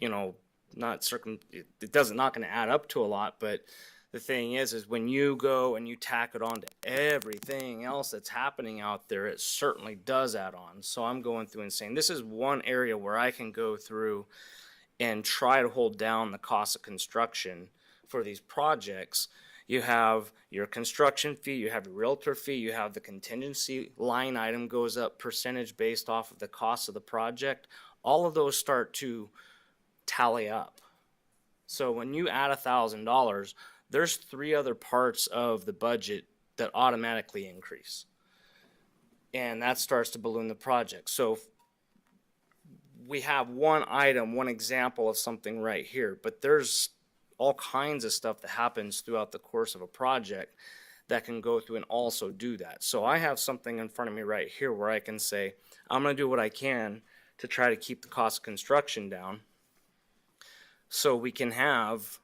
know, not not going to add up to a lot, but the thing is when you go and you tack it on to everything else that's happening out there, it certainly does add on. So I'm going through and saying, this is one area where I can go through and try to hold down the cost of construction for these projects. You have your construction fee, you have your realtor fee, you have the contingency line item goes up percentage based off of the cost of the project. All of those start to tally up. So when you add $1,000, there's 3 other parts of the budget that automatically increase. And that starts to balloon the project. So we have one item, one example of something right here, but there's all kinds of stuff that happens throughout the course of a project that can go through and also do that. So I have something in front of me right here where I can say, I'm going to do what I can to try to keep the cost of construction down so we can have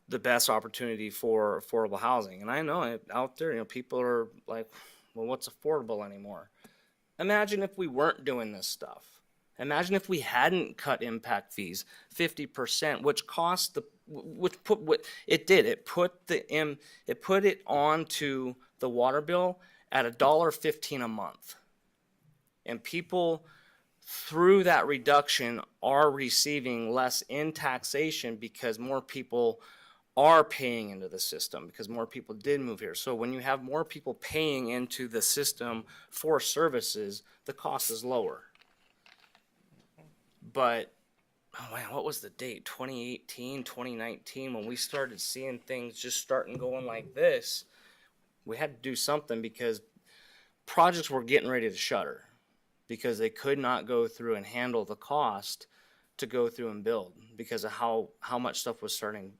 the best opportunity for affordable housing. And I know out there, you know, people are like, well, what's affordable anymore? Imagine if we weren't doing this stuff. Imagine if we hadn't cut impact fees 50%, which cost it put it onto the water bill at $1.15 a month. And people through that reduction are receiving less in taxation because more people are paying into the system, because more people did move here. So when you have more people paying into the system for services, the cost is lower. But oh man, what was the date? 2018, 2019, when we started seeing things just starting going like this. We had to do something because projects were getting ready to shutter because they could not go through and handle the cost to go through and build because of how much stuff was starting,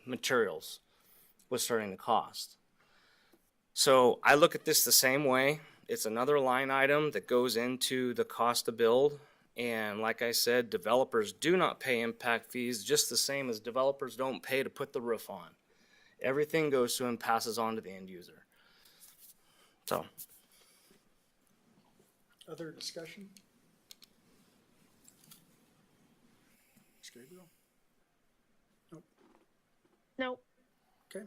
materials was starting to cost. So I look at this the same way. It's another line item that goes into the cost to build. And like I said, developers do not pay impact fees, just the same as developers don't pay to put the roof on. Everything goes to and passes on to the end user. So. Other discussion? Ms. Gabriel? Nope. Nope. Okay.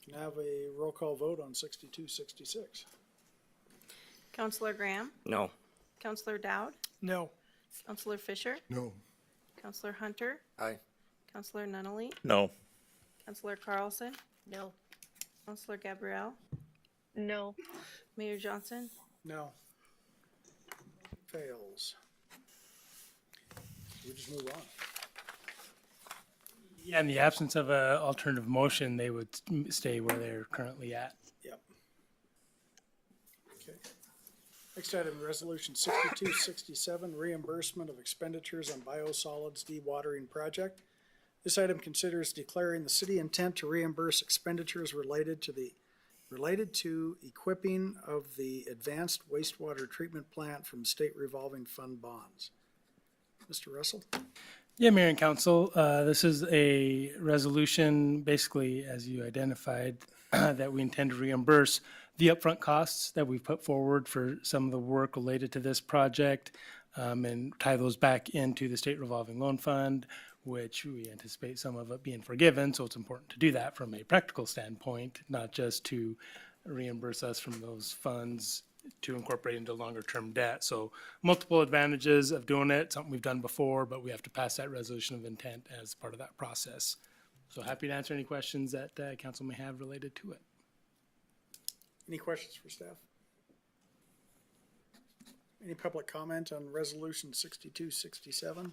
Can I have a roll call vote on 6266? Counselor Graham, No. Counselor Dowd, No. Counselor Fisher, No. Counselor Hunter, Aye. Counselor Nunley, No. Counselor Carlson, No. Counselor Gabrielle, No. Mayor Johnson. No. Fails. We just move on. Yeah, in the absence of a alternative motion, they would stay where they're currently at. Yep. Okay. Next item, resolution 6267, reimbursement of expenditures on biosolids dewatering project. This item considers declaring the city intent to reimburse expenditures related to equipping of the advanced wastewater treatment plant from state revolving fund bonds. Mr. Russell? Yeah, Mayor and Council, this is a resolution, basically, as you identified, that we intend to reimburse the upfront costs that we've put forward for some of the work related to this project, and tie those back into the state revolving loan fund, which we anticipate some of it being forgiven. So it's important to do that from a practical standpoint, not just to reimburse us from those funds to incorporate into longer term debt. So multiple advantages of doing it, something we've done before, but we have to pass that resolution of intent as part of that process. So happy to answer any questions that council may have related to it. Any questions for staff? Any public comment on resolution 6267?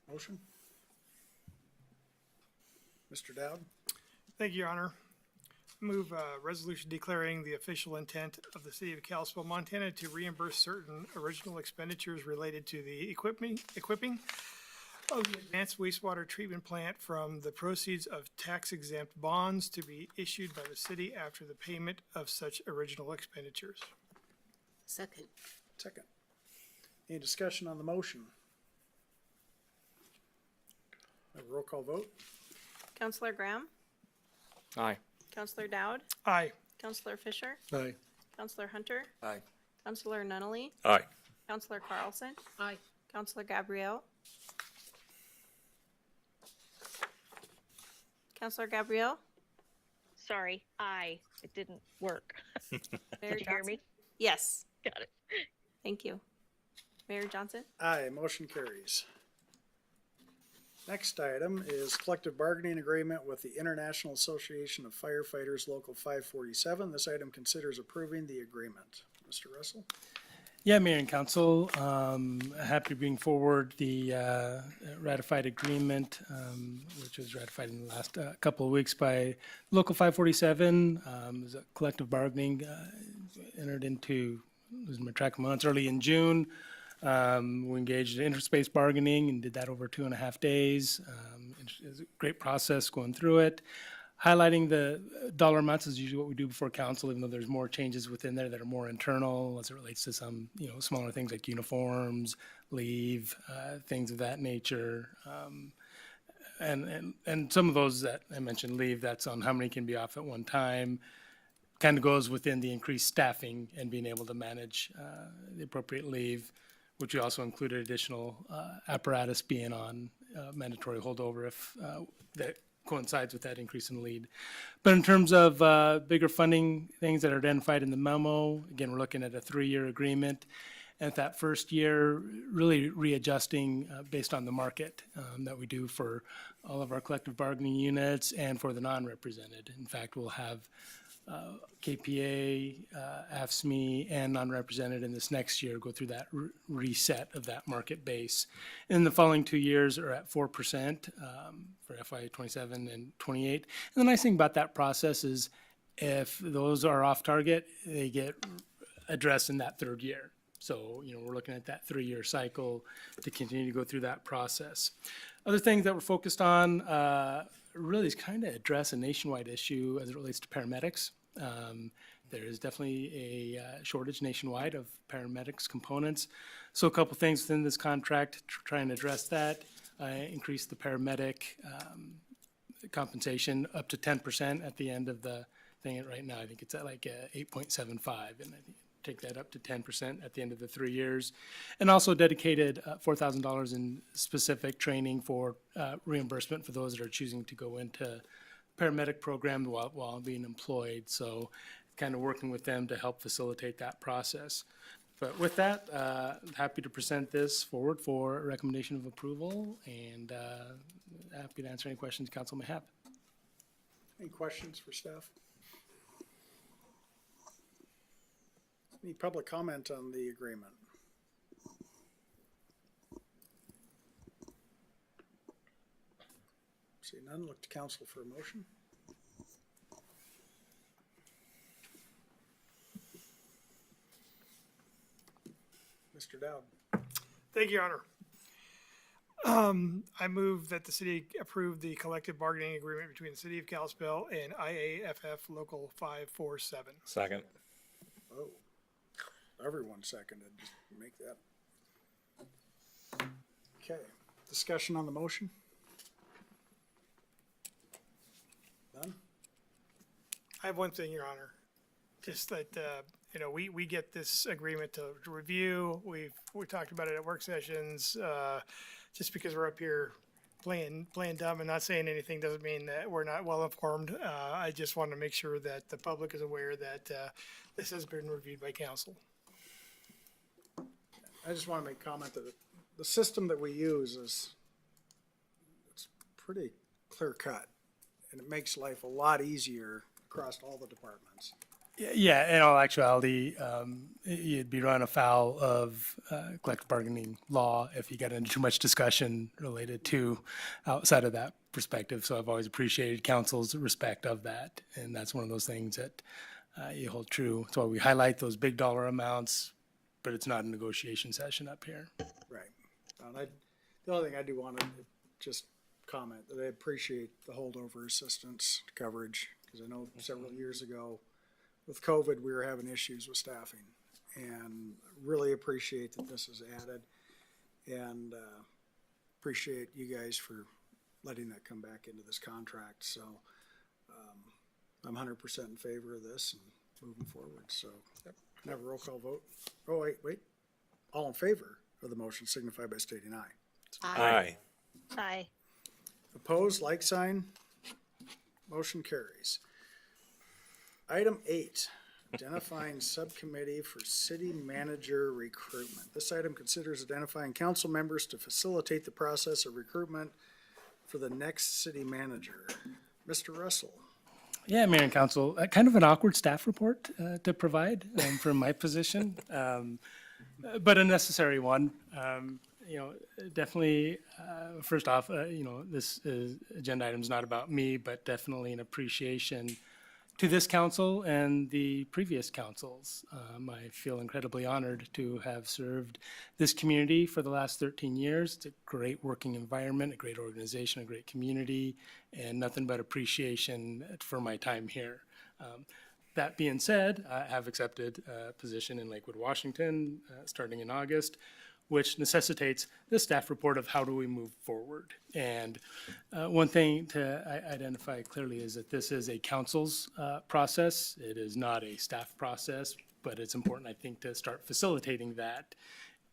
Motion? Mr. Dowd? Thank you, Your Honor. Move resolution declaring the official intent of the city of Kalispell, Montana to reimburse certain original expenditures related to the equipping of the advanced wastewater treatment plant from the proceeds of tax-exempt bonds to be issued by the city after the payment of such original expenditures. Second. Second. Any discussion on the motion? A roll call vote? Counselor Graham, Aye. Counselor Dowd, Aye. Counselor Fisher, Aye. Counselor Hunter, Aye. Counselor Nunley, Aye. Counselor Carlson, Aye. Counselor Gabrielle, Counselor Gabrielle, Sorry, aye. It didn't work. Mayor Did you hear Johnson. me? Yes, Got it. thank you. Mayor Johnson. Aye, motion carries. Next item is collective bargaining agreement with the International Association of Firefighters Local 547. This item considers approving the agreement. Mr. Russell? Yeah, Mayor and Council, happy to bring forward the ratified agreement, which was ratified in the last couple of weeks by Local 547. There's a collective bargaining entered into, losing my track of months, early in June. We engaged in interest-based bargaining and did that over 2.5 days. It was a great process going through it. Highlighting the dollar amounts is usually what we do before council, even though there's more changes within there that are more internal as it relates to some, smaller things like uniforms, leave, things of that nature. And some of those that I mentioned, leave, that's on how many can be off at one time, kind of goes within the increased staffing and being able to manage the appropriate leave, which we also included additional apparatus being on mandatory holdover if that coincides with that increase in lead. But in terms of bigger funding things that are identified in the memo, again, we're looking at a 3-year agreement. And at that first year, really readjusting based on the market that we do for all of our collective bargaining units and for the non-represented. In fact, we'll have KPA, AFSME, and non-represented in this next year go through that reset of that market base. In the following 2 years are at 4% for FY '27 and '28. And the nice thing about that process is if those are off target, they get addressed in that third year. So, we're looking at that 3-year cycle to continue to go through that process. Other things that we're focused on really is kind of address a nationwide issue as it relates to paramedics. There is definitely a shortage nationwide of paramedics components. So a couple things within this contract to try and address that, increase the paramedic compensation up to 10% at the end of the thing. Right now, I think it's at like 8.75, and I think take that up to 10% at the end of the 3 years. And also dedicated $4,000 in specific training for reimbursement for those that are choosing to go into paramedic program while being employed. So kind of working with them to help facilitate that process. But with that, happy to present this forward for a recommendation of approval, and happy to answer any questions council may have. Any questions for staff? Any public comment on the agreement? See none, look to council for a motion. Mr. Dowd. Thank you, Your Honor. I move that the city approve the collective bargaining agreement between the city of Kalispell and IAFF Local 547. Second. Oh, everyone seconded, just make that. Okay, discussion on the motion? None? I have one thing, Your Honor. Just that, we get this agreement to review. We talked about it at work sessions. Just because we're up here playing dumb and not saying anything doesn't mean that we're not well informed. I just want to make sure that the public is aware that this has been reviewed by council. I just want to make comment that the system that we use it's pretty clear cut, and it makes life a lot easier across all the departments. Yeah, in all actuality, you'd be run afoul of collective bargaining law if you got into too much discussion related to outside of that perspective. So I've always appreciated council's respect of that, and that's one of those things that you hold true. That's why we highlight those big dollar amounts, but it's not a negotiation session up here. Right. And the only thing I do want to just comment that I appreciate the holdover assistance coverage, because I know several years ago with COVID, we were having issues with staffing, and really appreciate that this is added, and appreciate you guys for letting that come back into this contract. So I'm 100% in favor of this and moving forward. So can I have a roll call vote? Oh, wait. All in favor of the motion signify by stating aye. Aye. Aye. Opposed, like sign. Motion carries. Item 8, identifying subcommittee for city manager recruitment. This item considers identifying council members to facilitate the process of recruitment for the next city manager. Mr. Russell. Yeah, Mayor and Council, kind of an awkward staff report to provide from my position, but a necessary one. Definitely, first off, this agenda item is not about me, but definitely an appreciation to this council and the previous councils. I feel incredibly honored to have served this community for the last 13 years. It's a great working environment, a great organization, a great community, and nothing but appreciation for my time here. That being said, I have accepted a position in Lakewood, Washington, starting in August, which necessitates this staff report of how do we move forward. And one thing to identify clearly is that this is a council's process. It is not a staff process, but it's important, I think, to start facilitating that.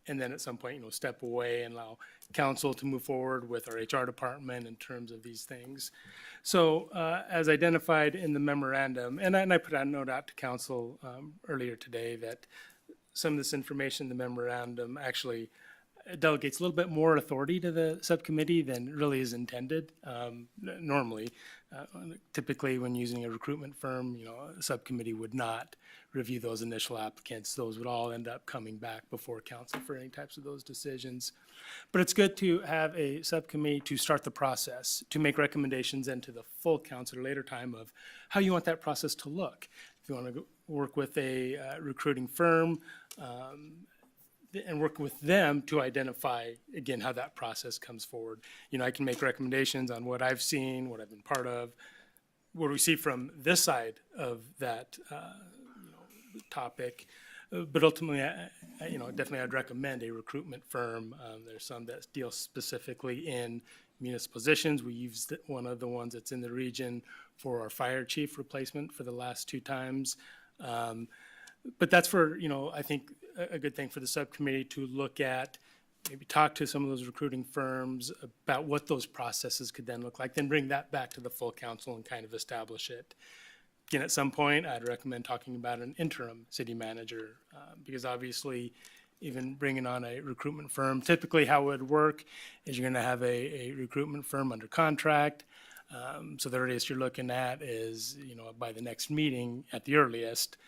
And then at some point, step away and allow council to move forward with our HR department in terms of these things. So as identified in the memorandum, and I put a note out to council earlier today that some of this information in the memorandum actually delegates a little bit more authority to the subcommittee than really is intended. Normally, typically when using a recruitment firm, a subcommittee would not review those initial applicants. Those would all end up coming back before council for any types of those decisions. But it's good to have a subcommittee to start the process, to make recommendations and to the full council at a later time of how you want that process to look. If you want to work with a recruiting firm, and work with them to identify, again, how that process comes forward. I can make recommendations on what I've seen, what I've been part of, what we see from this side of that topic. But ultimately, definitely I'd recommend a recruitment firm. There's some that deal specifically in municipal positions. We used one of the ones that's in the region for our fire chief replacement for the last 2 times. But that's for, I think a good thing for the subcommittee to look at, maybe talk to some of those recruiting firms about what those processes could then look like, then bring that back to the full council and kind of establish it. Again, at some point, I'd recommend talking about an interim city manager, because obviously, even bringing on a recruitment firm, typically how it would work is you're gonna have a recruitment firm under contract. So the earliest you're looking at is, by the next meeting at the earliest.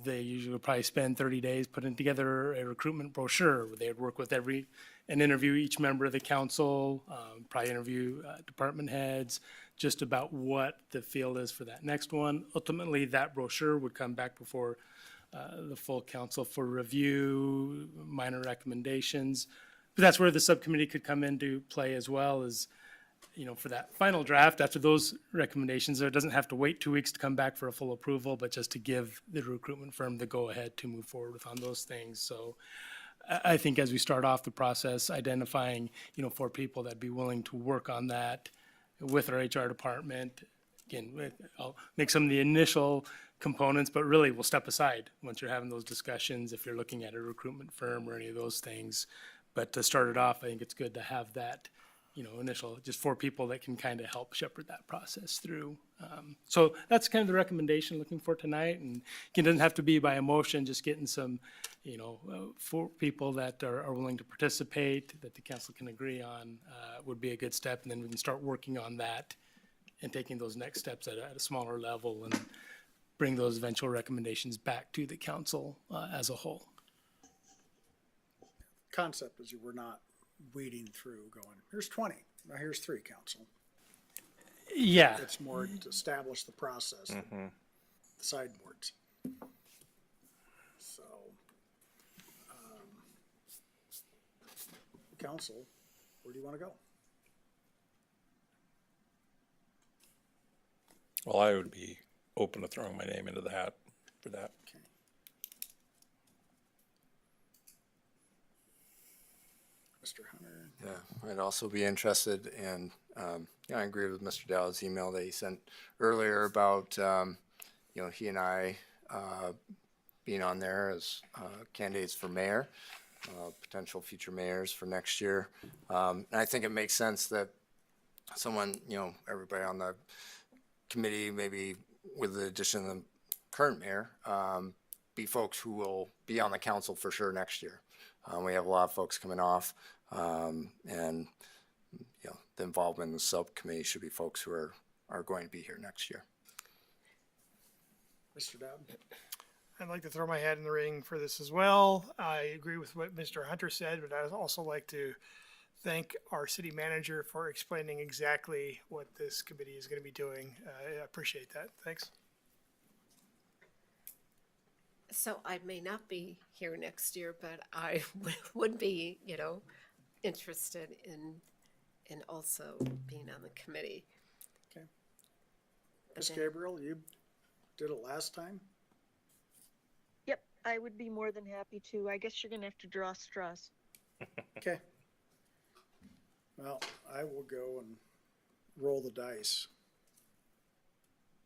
They usually would probably spend 30 days putting together a recruitment brochure where they would work with and interview each member of the council, probably interview department heads, just about what the field is for that next one. Ultimately, that brochure would come back before the full council for review, minor recommendations. But that's where the subcommittee could come into play as well as, for that final draft, after those recommendations, it doesn't have to wait 2 weeks to come back for a full approval, but just to give the recruitment firm the go-ahead to move forward with on those things. So I think as we start off the process, identifying, 4 people that'd be willing to work on that with our HR department. Again, I'll make some of the initial components, but really we'll step aside once you're having those discussions, if you're looking at a recruitment firm or any of those things. But to start it off, I think it's good to have that initial, just 4 people that can kind of help shepherd that process through. So that's kind of the recommendation looking for tonight. And it doesn't have to be by a motion, just getting some, 4 people that are willing to participate, that the council can agree on, would be a good step. And then we can start working on that and taking those next steps at a smaller level and bring those eventual recommendations back to the council as a whole. Concept is you were not weeding through going, here's 20, now here's 3, council. Yeah. It's more to establish the process, the sideboards. So, council, where do you want to go? Well, I would be open to throwing my name into the hat for that. Okay. Mr. Hunter. Yeah, I'd also be interested in, I agree with Mr. Dowd's email that he sent earlier about, he and I being on there as candidates for mayor, potential future mayors for next year. And I think it makes sense that someone, everybody on the committee, maybe with the addition of the current mayor, be folks who will be on the council for sure next year. We have a lot of folks coming off. And the involvement in the subcommittee should be folks who are going to be here next year. Mr. Dowd. I'd like to throw my hat in the ring for this as well. I agree with what Mr. Hunter said, but I'd also like to thank our city manager for explaining exactly what this committee is going to be doing. I appreciate that. Thanks. So I may not be here next year, but I would be, interested in also being on the committee. Okay. Ms. Gabriel, you did it last time? Yep, I would be more than happy to. I guess you're gonna have to draw straws. Okay. Well, I will go and roll the dice.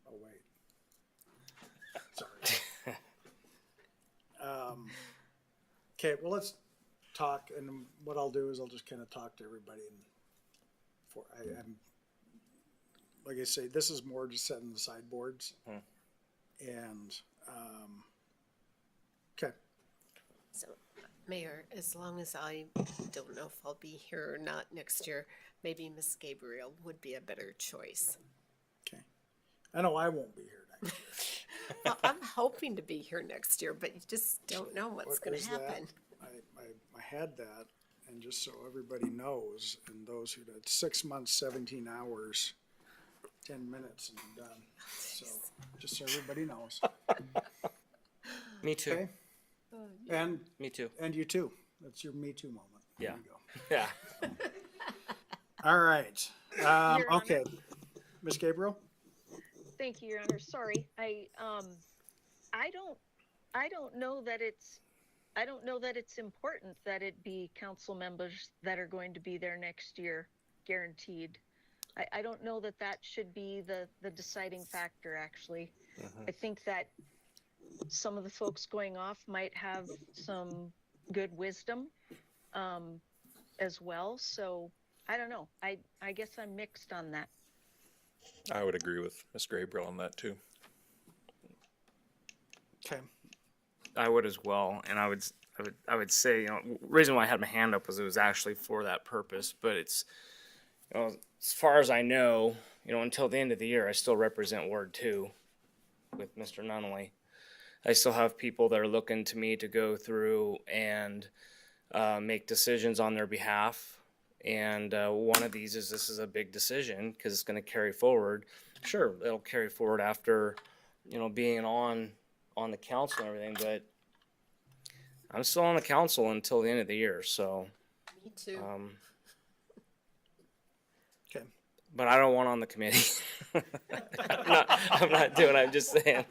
Oh, wait. Sorry. Okay, well, let's talk, and what I'll do is I'll just kind of talk to everybody. And I'm, like I say, this is more just setting the sideboards. And, okay. So Mayor, as long as I don't know if I'll be here or not next year, maybe Miss Gabriel would be a better choice. Okay. I know I won't be here next year. Well, I'm hoping to be here next year, but you just don't know what's What gonna is that? happen. I had that, and just so everybody knows, and those who did 6 months, 17 hours, 10 minutes, and I'm done. So, just so everybody knows. Me too. Okay? And, Me too. and you too. That's your Me Too moment. There Yeah. you go. Yeah. All right. Your Honor. Okay. Ms. Gabriel? Thank you, Your Honor. Sorry, I don't know that it's important that it be council members that are going to be there next year, guaranteed. I don't know that that should be the deciding factor, actually. I think that some of the folks going off might have some good wisdom, as well. So I don't know. I guess I'm mixed on that. I would agree with Ms. Gabriel on that too. Okay. I would as well, and I would say, reason why I had my hand up was it was actually for that purpose. But it's, as far as I know, until the end of the year, I still represent Ward 2 with Mr. Nunnally. I still have people that are looking to me to go through and make decisions on their behalf. And one of these is, this is a big decision because it's going to carry forward. Sure, it'll carry forward after, being on the council and everything, but I'm still on the council until the end of the year, so. Me too. Okay. But I don't want on the committee. I'm not doing it, I'm just saying.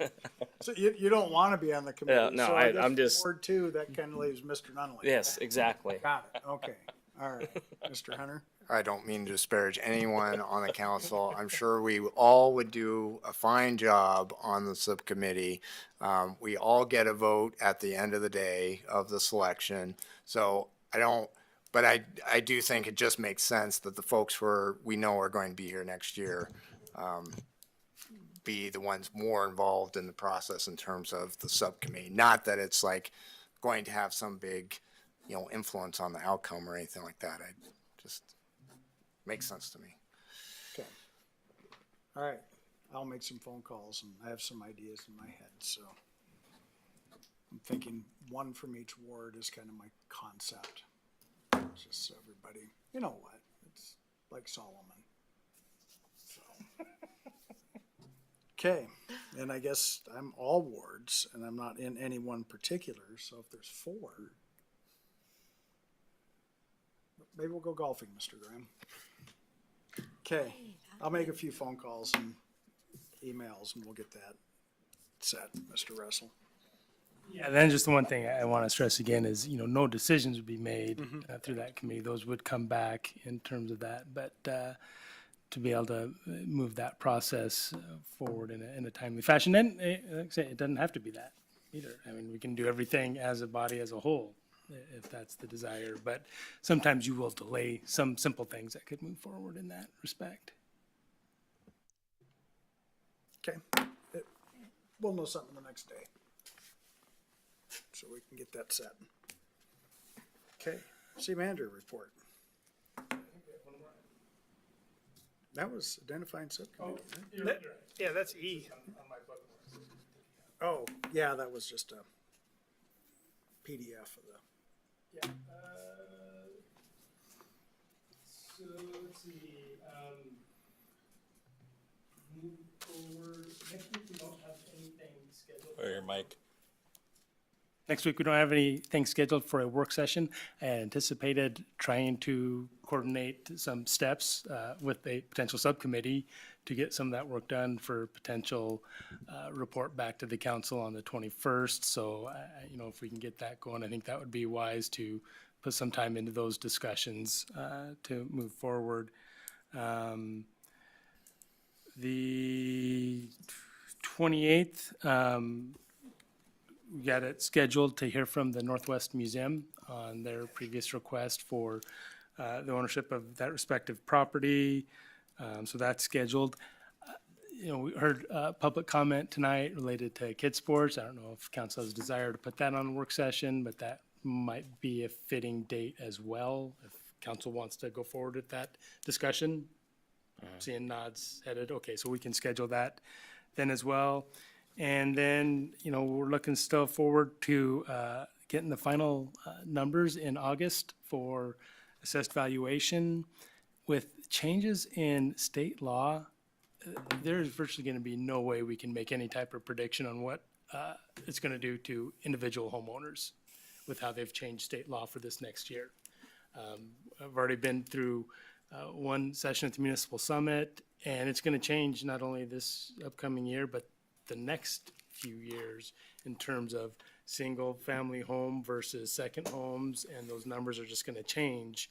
So you don't want to be on the committee? Yeah, no, so I guess I'm just. Ward 2, that kind of leaves Mr. Nunnally. Yes, exactly. Got it. Okay. All right. Mr. Hunter? I don't mean to disparage anyone on the council. I'm sure we all would do a fine job on the subcommittee. We all get a vote at the end of the day of the selection. So but I do think it just makes sense that the folks we know are going to be here next year, be the ones more involved in the process in terms of the subcommittee. Not that it's like going to have some big, influence on the outcome or anything like that. I just makes sense to me. Okay. All right. I'll make some phone calls, and I have some ideas in my head, so I'm thinking one from each ward is kind of my concept. Just so everybody, you know what? It's like Solomon. So. Okay. And I guess I'm all wards, and I'm not in any one particular, so if there's 4, maybe we'll go golfing, Mr. Graham. Okay, I'll make a few phone calls and emails, and we'll get that set, Mr. Russell. Yeah, then just the one thing I want to stress again is, no decisions would be made through that committee. Those would come back in terms of that, but to be able to move that process forward in a timely fashion. And like I say, it doesn't have to be that either. I mean, we can do everything as a body as a whole, if that's the desire. But sometimes you will delay some simple things that could move forward in that respect. Okay, we'll know something the next day, so we can get that set. Okay, city manager report. That was identifying subcommittee. right? Yeah, that's E. Oh, yeah, that was just a PDF of the. Yeah. So let's see. Move forward. Next week we don't have anything scheduled. Oh, your mic. Next week we don't have anything scheduled for a work session. I anticipated trying to coordinate some steps with a potential subcommittee to get some of that work done for potential report back to the council on the 21st. So, if we can get that going, I think that would be wise to put some time into those discussions to move forward. The 28th, we got it scheduled to hear from the Northwest Museum on their previous request for the ownership of that respective property. So that's scheduled. We heard public comment tonight related to kids sports. I don't know if council has a desire to put that on a work session, but that might be a fitting date as well, if council wants to go forward with that discussion. Seeing nods headed, okay, so we can schedule that then as well. And then, we're looking still forward to getting the final numbers in August for assessed valuation. With changes in state law, there's virtually going to be no way we can make any type of prediction on what it's going to do to individual homeowners with how they've changed state law for this next year. I've already been through one session at the Municipal Summit, and it's going to change not only this upcoming year, but the next few years in terms of single-family home versus second homes, and those numbers are just going to change.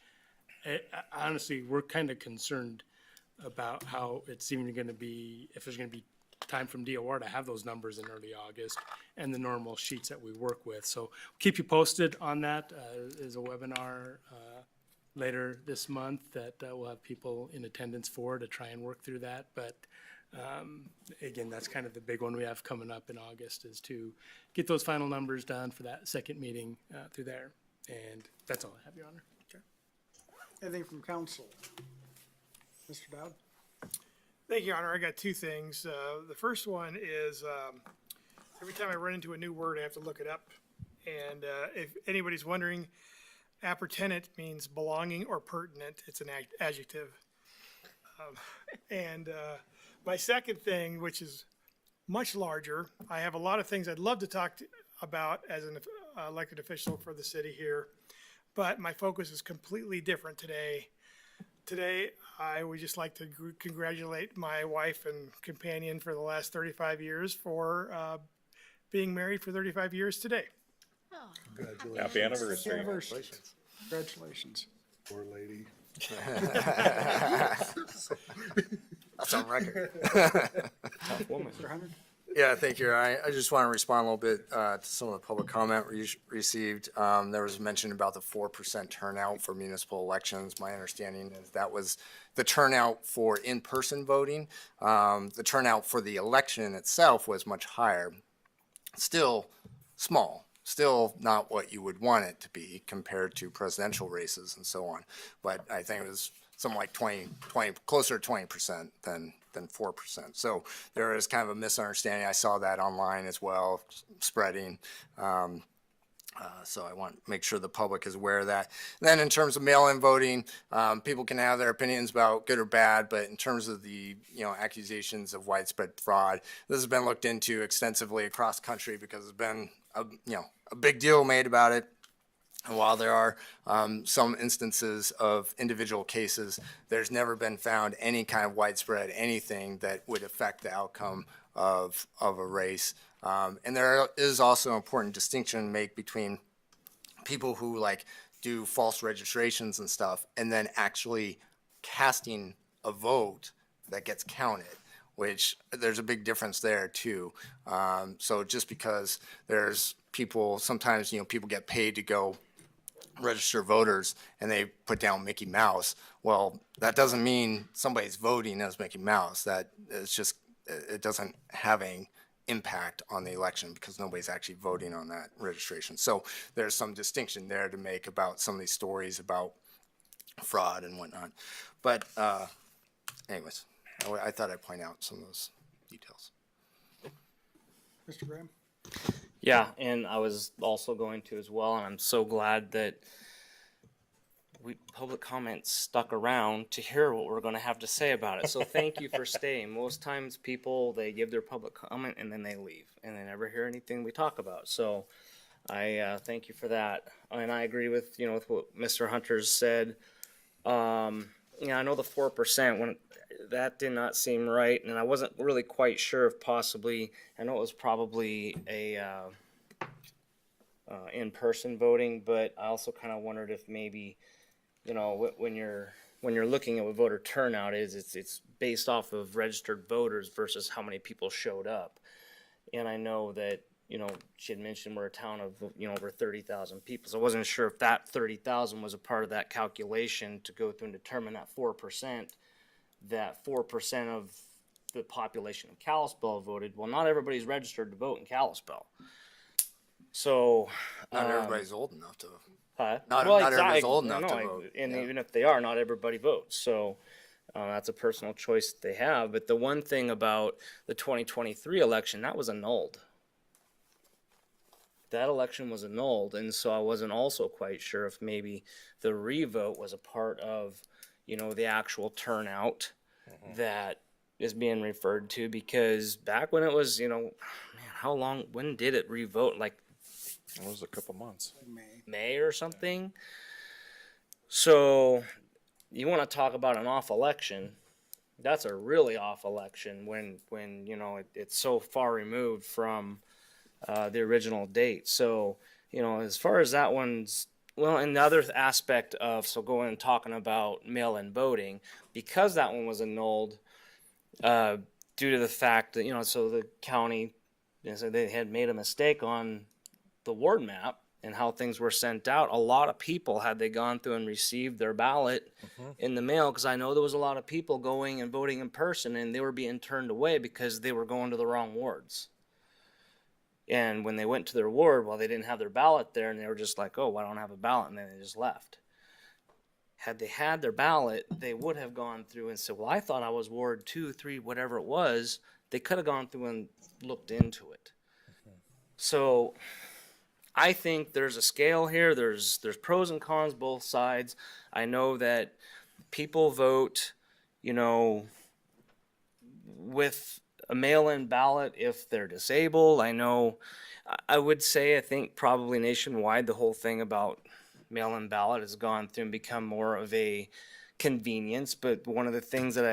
Honestly, we're kind of concerned about how it's even going to be, if there's going to be time from DOR to have those numbers in early August and the normal sheets that we work with. So keep you posted on that. There's a webinar later this month that we'll have people in attendance for to try and work through that. But again, that's kind of the big one we have coming up in August, is to get those final numbers done for that second meeting through there. And that's all I have, Your Honor. Okay. Anything from council? Mr. Dowd? Thank you, Your Honor. I got two things. The first one is every time I run into a new word, I have to look it up. And if anybody's wondering, appertenant means belonging or pertinent. It's an adjective. And my second thing, which is much larger, I have a lot of things I'd love to talk about as an elected official for the city here, but my focus is completely different today. Today, I would just like to congratulate my wife and companion for the last 35 years for being married for 35 years today. Congratulations. Happy anniversary. Congratulations. Congratulations. Poor lady. That's on record. Tough woman. Mr. Hunter? Yeah, thank you. I just want to respond a little bit to some of the public comment received. There was mention about the 4% turnout for municipal elections. My understanding is that was the turnout for in-person voting. The turnout for the election itself was much higher. Still small. Still not what you would want it to be compared to presidential races and so on. But I think it was something like 20, closer to 20% than 4%. So there is kind of a misunderstanding. I saw that online as well, spreading. So I want to make sure the public is aware of that. And then in terms of mail-in voting, people can have their opinions about good or bad, but in terms of the accusations of widespread fraud, this has been looked into extensively across the country because there's been a big deal made about it. And while there are some instances of individual cases, there's never been found any kind of widespread anything that would affect the outcome of a race. And there is also an important distinction to make between people who do false registrations and stuff and then actually casting a vote that gets counted, which there's a big difference there too. So just because there's people, sometimes, people get paid to go register voters and they put down Mickey Mouse. Well, that doesn't mean somebody's voting as Mickey Mouse. That it's just, it doesn't have any impact on the election because nobody's actually voting on that registration. So there's some distinction there to make about some of these stories about fraud and whatnot. But anyways, I thought I'd point out some of those details. Mr. Graham? Yeah, and I was also going to as well, and I'm so glad that public comment stuck around to hear what we're going to have to say about it. So thank you for staying. Most times people, they give their public comment and then they leave, and they never hear anything we talk about. So I thank you for that. And I agree with, with what Mr. Hunter's said. I know the 4%, when that did not seem right, and I wasn't really quite sure if possibly, I know it was probably a in-person voting, but I also kind of wondered if maybe, when you're looking at what voter turnout is, it's based off of registered voters versus how many people showed up. And I know that, she had mentioned we're a town of, over 30,000 people. So I wasn't sure if that 30,000 was a part of that calculation to go through and determine that 4%, that 4% of the population of Kalispell voted. Well, not everybody's registered to vote in Kalispell. So. Not everybody's old enough to. Huh? Not everybody's exactly. old enough No, to vote. And Yeah. even if they are, not everybody votes. So that's a personal choice that they have. But the one thing about the 2023 election, that was annulled. That election was annulled. And so I wasn't also quite sure if maybe the revote was a part of, the actual turnout that is being referred to. Because back when it was, man, when did it revote? Like, It was a couple months. May or something. So you want to talk about an off election? That's a really off election when it's so far removed from the original date. So as far as that one's and the other aspect of going and talking about mail-in voting, because that one was annulled due to the fact that so the county so they had made a mistake on the ward map and how things were sent out. A lot of people, had they gone through and received their ballot in the mail, because I know there was a lot of people going and voting in person, and they were being turned away because they were going to the wrong wards. And when they went to their ward, they didn't have their ballot there, and they were just like, oh, I don't have a ballot, and then they just left. Had they had their ballot, they would have gone through and said, well, I thought I was Ward 2, 3, whatever it was. They could have gone through and looked into it. So I think there's a scale here. There's pros and cons both sides. I know that people vote, with a mail-in ballot if they're disabled. I would say, I think probably nationwide, the whole thing about mail-in ballot has gone through and become more of a convenience. But one of the things that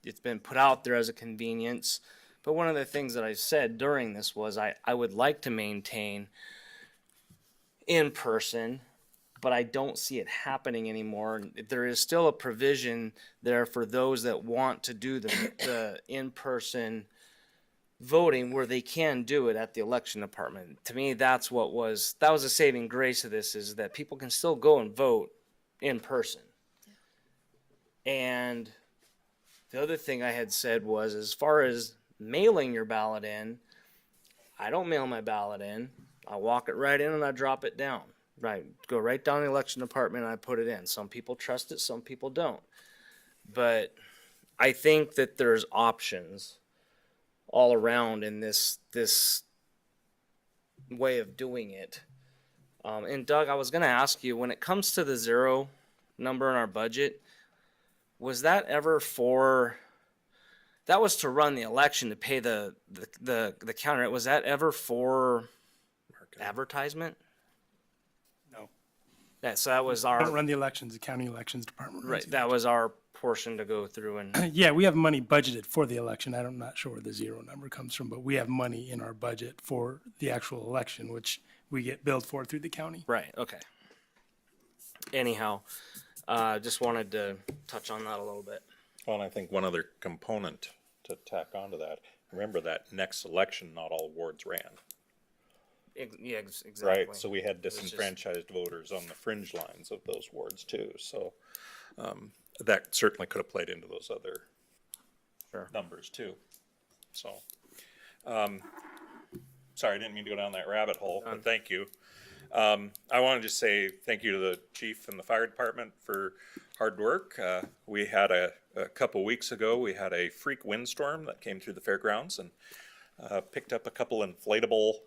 it's been put out there as a convenience. But one of the things that I said during this was I would like to maintain in person, but I don't see it happening anymore. There is still a provision there for those that want to do the in-person voting where they can do it at the election department. To me, that was a saving grace of this, is that people can still go and vote in person. And the other thing I had said was, as far as mailing your ballot in, I don't mail my ballot in. I walk it right in and I drop it down. Right, go right down the election department and I put it in. Some people trust it, some people don't. But I think that there's options all around in this way of doing it. And Doug, I was going to ask you, when it comes to the zero number in our budget, was that ever for? That was to run the election to pay the counter. Was that ever for advertisement? No. Yeah, so that was I don't our run the elections, the county elections department. right. That was our portion to go through and Yeah, we have money budgeted for the election. I'm not sure where the zero number comes from, but we have money in our budget for the actual election, which we get billed for through the county. right. Okay. Anyhow, just wanted to touch on that a little bit. Well, and I think one other component to tack onto that, remember that next election, not all wards ran. Yeah, exactly. Right, so we had It was just- disenfranchised voters on the fringe lines of those wards too, so, that certainly could have played into those other Sure. numbers too, so. Sorry, I didn't mean to go down that rabbit hole, but thank you. I want to just say thank you to the chief and the fire department for hard work. We had a couple weeks ago, we had a freak windstorm that came through the fairgrounds and picked up a couple inflatable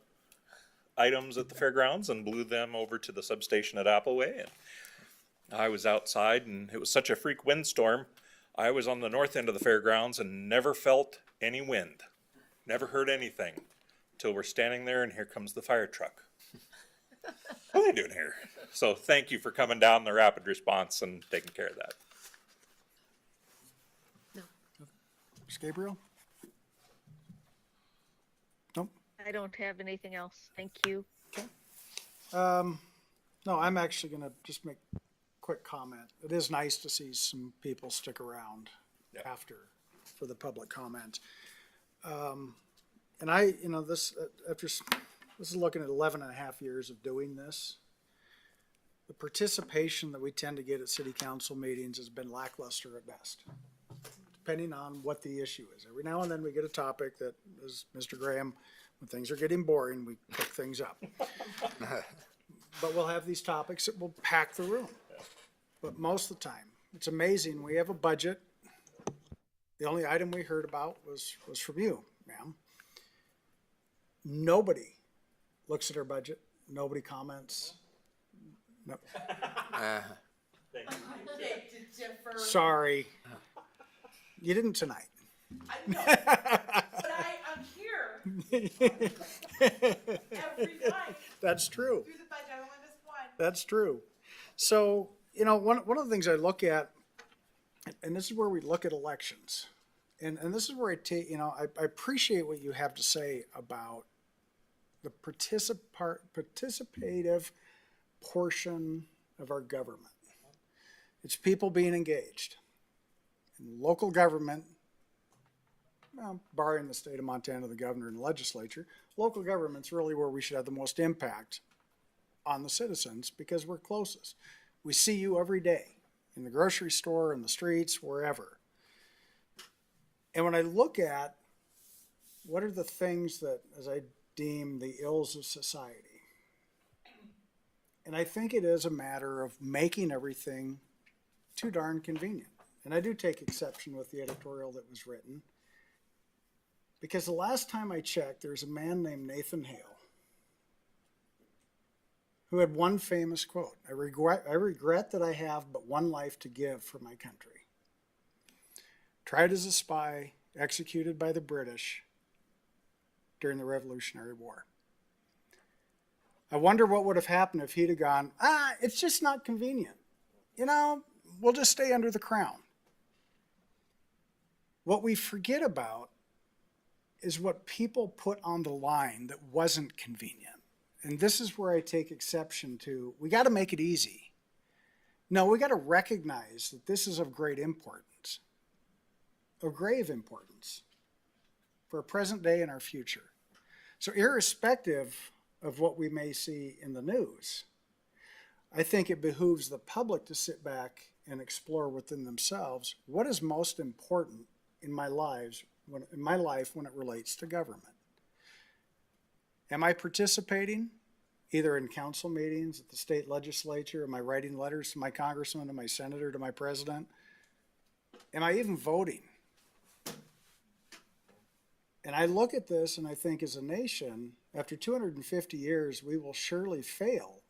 items at the fairgrounds and blew them over to the substation at Appleway. And I was outside and it was such a freak windstorm. I was on the north end of the fairgrounds and never felt any wind, never heard anything till we're standing there and here comes the fire truck. What are they doing here? So thank you for coming down the rapid response and taking care of that. Ms. Gabriel? Nope. I don't have anything else. Thank you. No, I'm actually gonna just make a quick comment. It is nice to see some people stick around after, for the public comment. And I, this, this is looking at 11 and a half years of doing this. The participation that we tend to get at city council meetings has been lackluster at best, to depending on what the issue is. Every now and then we get a topic that, as Mr. Graham, when things are getting boring, we pick things up. But we'll have these topics that will pack the room. But most of the time, it's amazing. We have a budget. The only item we heard about was from you, ma'am. Nobody looks at our budget. Nobody comments. No. Sorry. You didn't tonight. I know, but I'm here every night. That's true. Through the budget, I only missed one. That's true. So, you know, one of the things I look at, and this is where we look at elections, and this is where I take, you know, I appreciate what you have to say about the participative portion of our government. It's people being engaged. In local government, well, barring the state of Montana, the governor and the legislature, local government's really where we should have the most impact on the citizens because we're closest. We see you every day in the grocery store, in the streets, wherever. And when I look at what are the things that, as I deem the ills of society, and I think it is a matter of making everything too darn convenient. And I do take exception with the editorial that was written, because the last time I checked, there's a man named Nathan Hale who had one famous quote: I regret that I have but one life to give for my country. Tried as a spy, executed by the British during the Revolutionary War. I wonder what would have happened if he'd have gone, it's just not convenient. You know, we'll just stay under the crown. What we forget about is what people put on the line that wasn't convenient. And this is where I take exception to, we got to make it easy. No, we got to recognize that this is of great importance, of grave importance for our present day and our future. So irrespective of what we may see in the news, I think it behooves the public to sit back and explore within themselves what is most important in my life when it relates to government. Am I participating either in council meetings, at the state legislature? Am I writing letters to my congressman, to my senator, to my president? Am I even voting? And I look at this and I think, as a nation, after 250 years, we will surely fail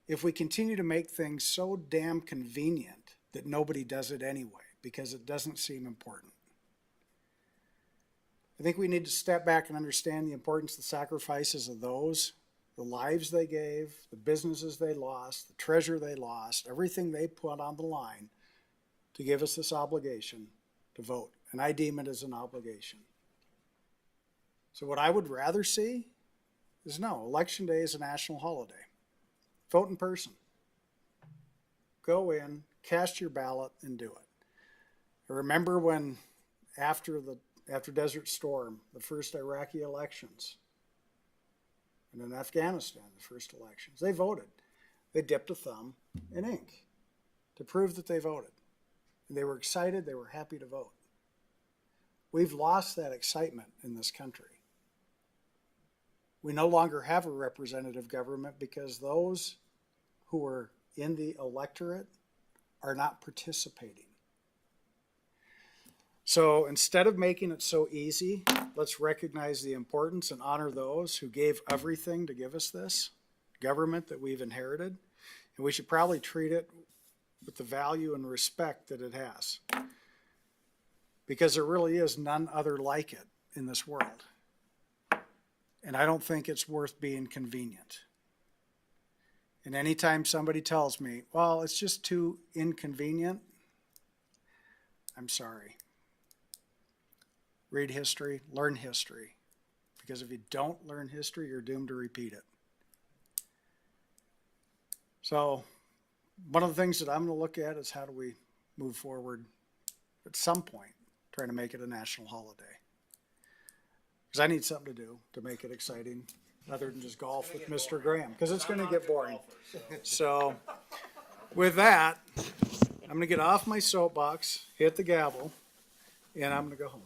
if we continue to make things so damn convenient that nobody does it anyway, because it doesn't seem important. I think we need to step back and understand the importance of the sacrifices of those, the lives they gave, the businesses they lost, the treasure they lost, everything they put on the line to give us this obligation to vote. And I deem it as an obligation. So what I would rather see is, no, Election Day is a national holiday. Vote in person. Go in, cast your ballot, and do it. I remember when, after Desert Storm, the first Iraqi elections, and in Afghanistan, the first elections, they voted. They dipped a thumb in ink to prove that they voted. And they were excited, they were happy to vote. We've lost that excitement in this country. We no longer have a representative government because those who are in the electorate are not participating. So instead of making it so easy, let's recognize the importance and honor those who gave everything to give us this government that we've inherited. And we should probably treat it with the value and respect that it has, because there really is none other like it in this world. And I don't think it's worth being convenient. And anytime somebody tells me, well, it's just too inconvenient, I'm sorry. Read history, learn history. Because if you don't learn history, you're doomed to repeat it. So one of the things that I'm going to look at is, how do we move forward at some point, trying to make it a national holiday? Because I need something to do to make it exciting, other than just golf with Mr. Graham, because it's going to get boring. So with that, I'm going to get off my soapbox, hit the gavel, and I'm gonna go home.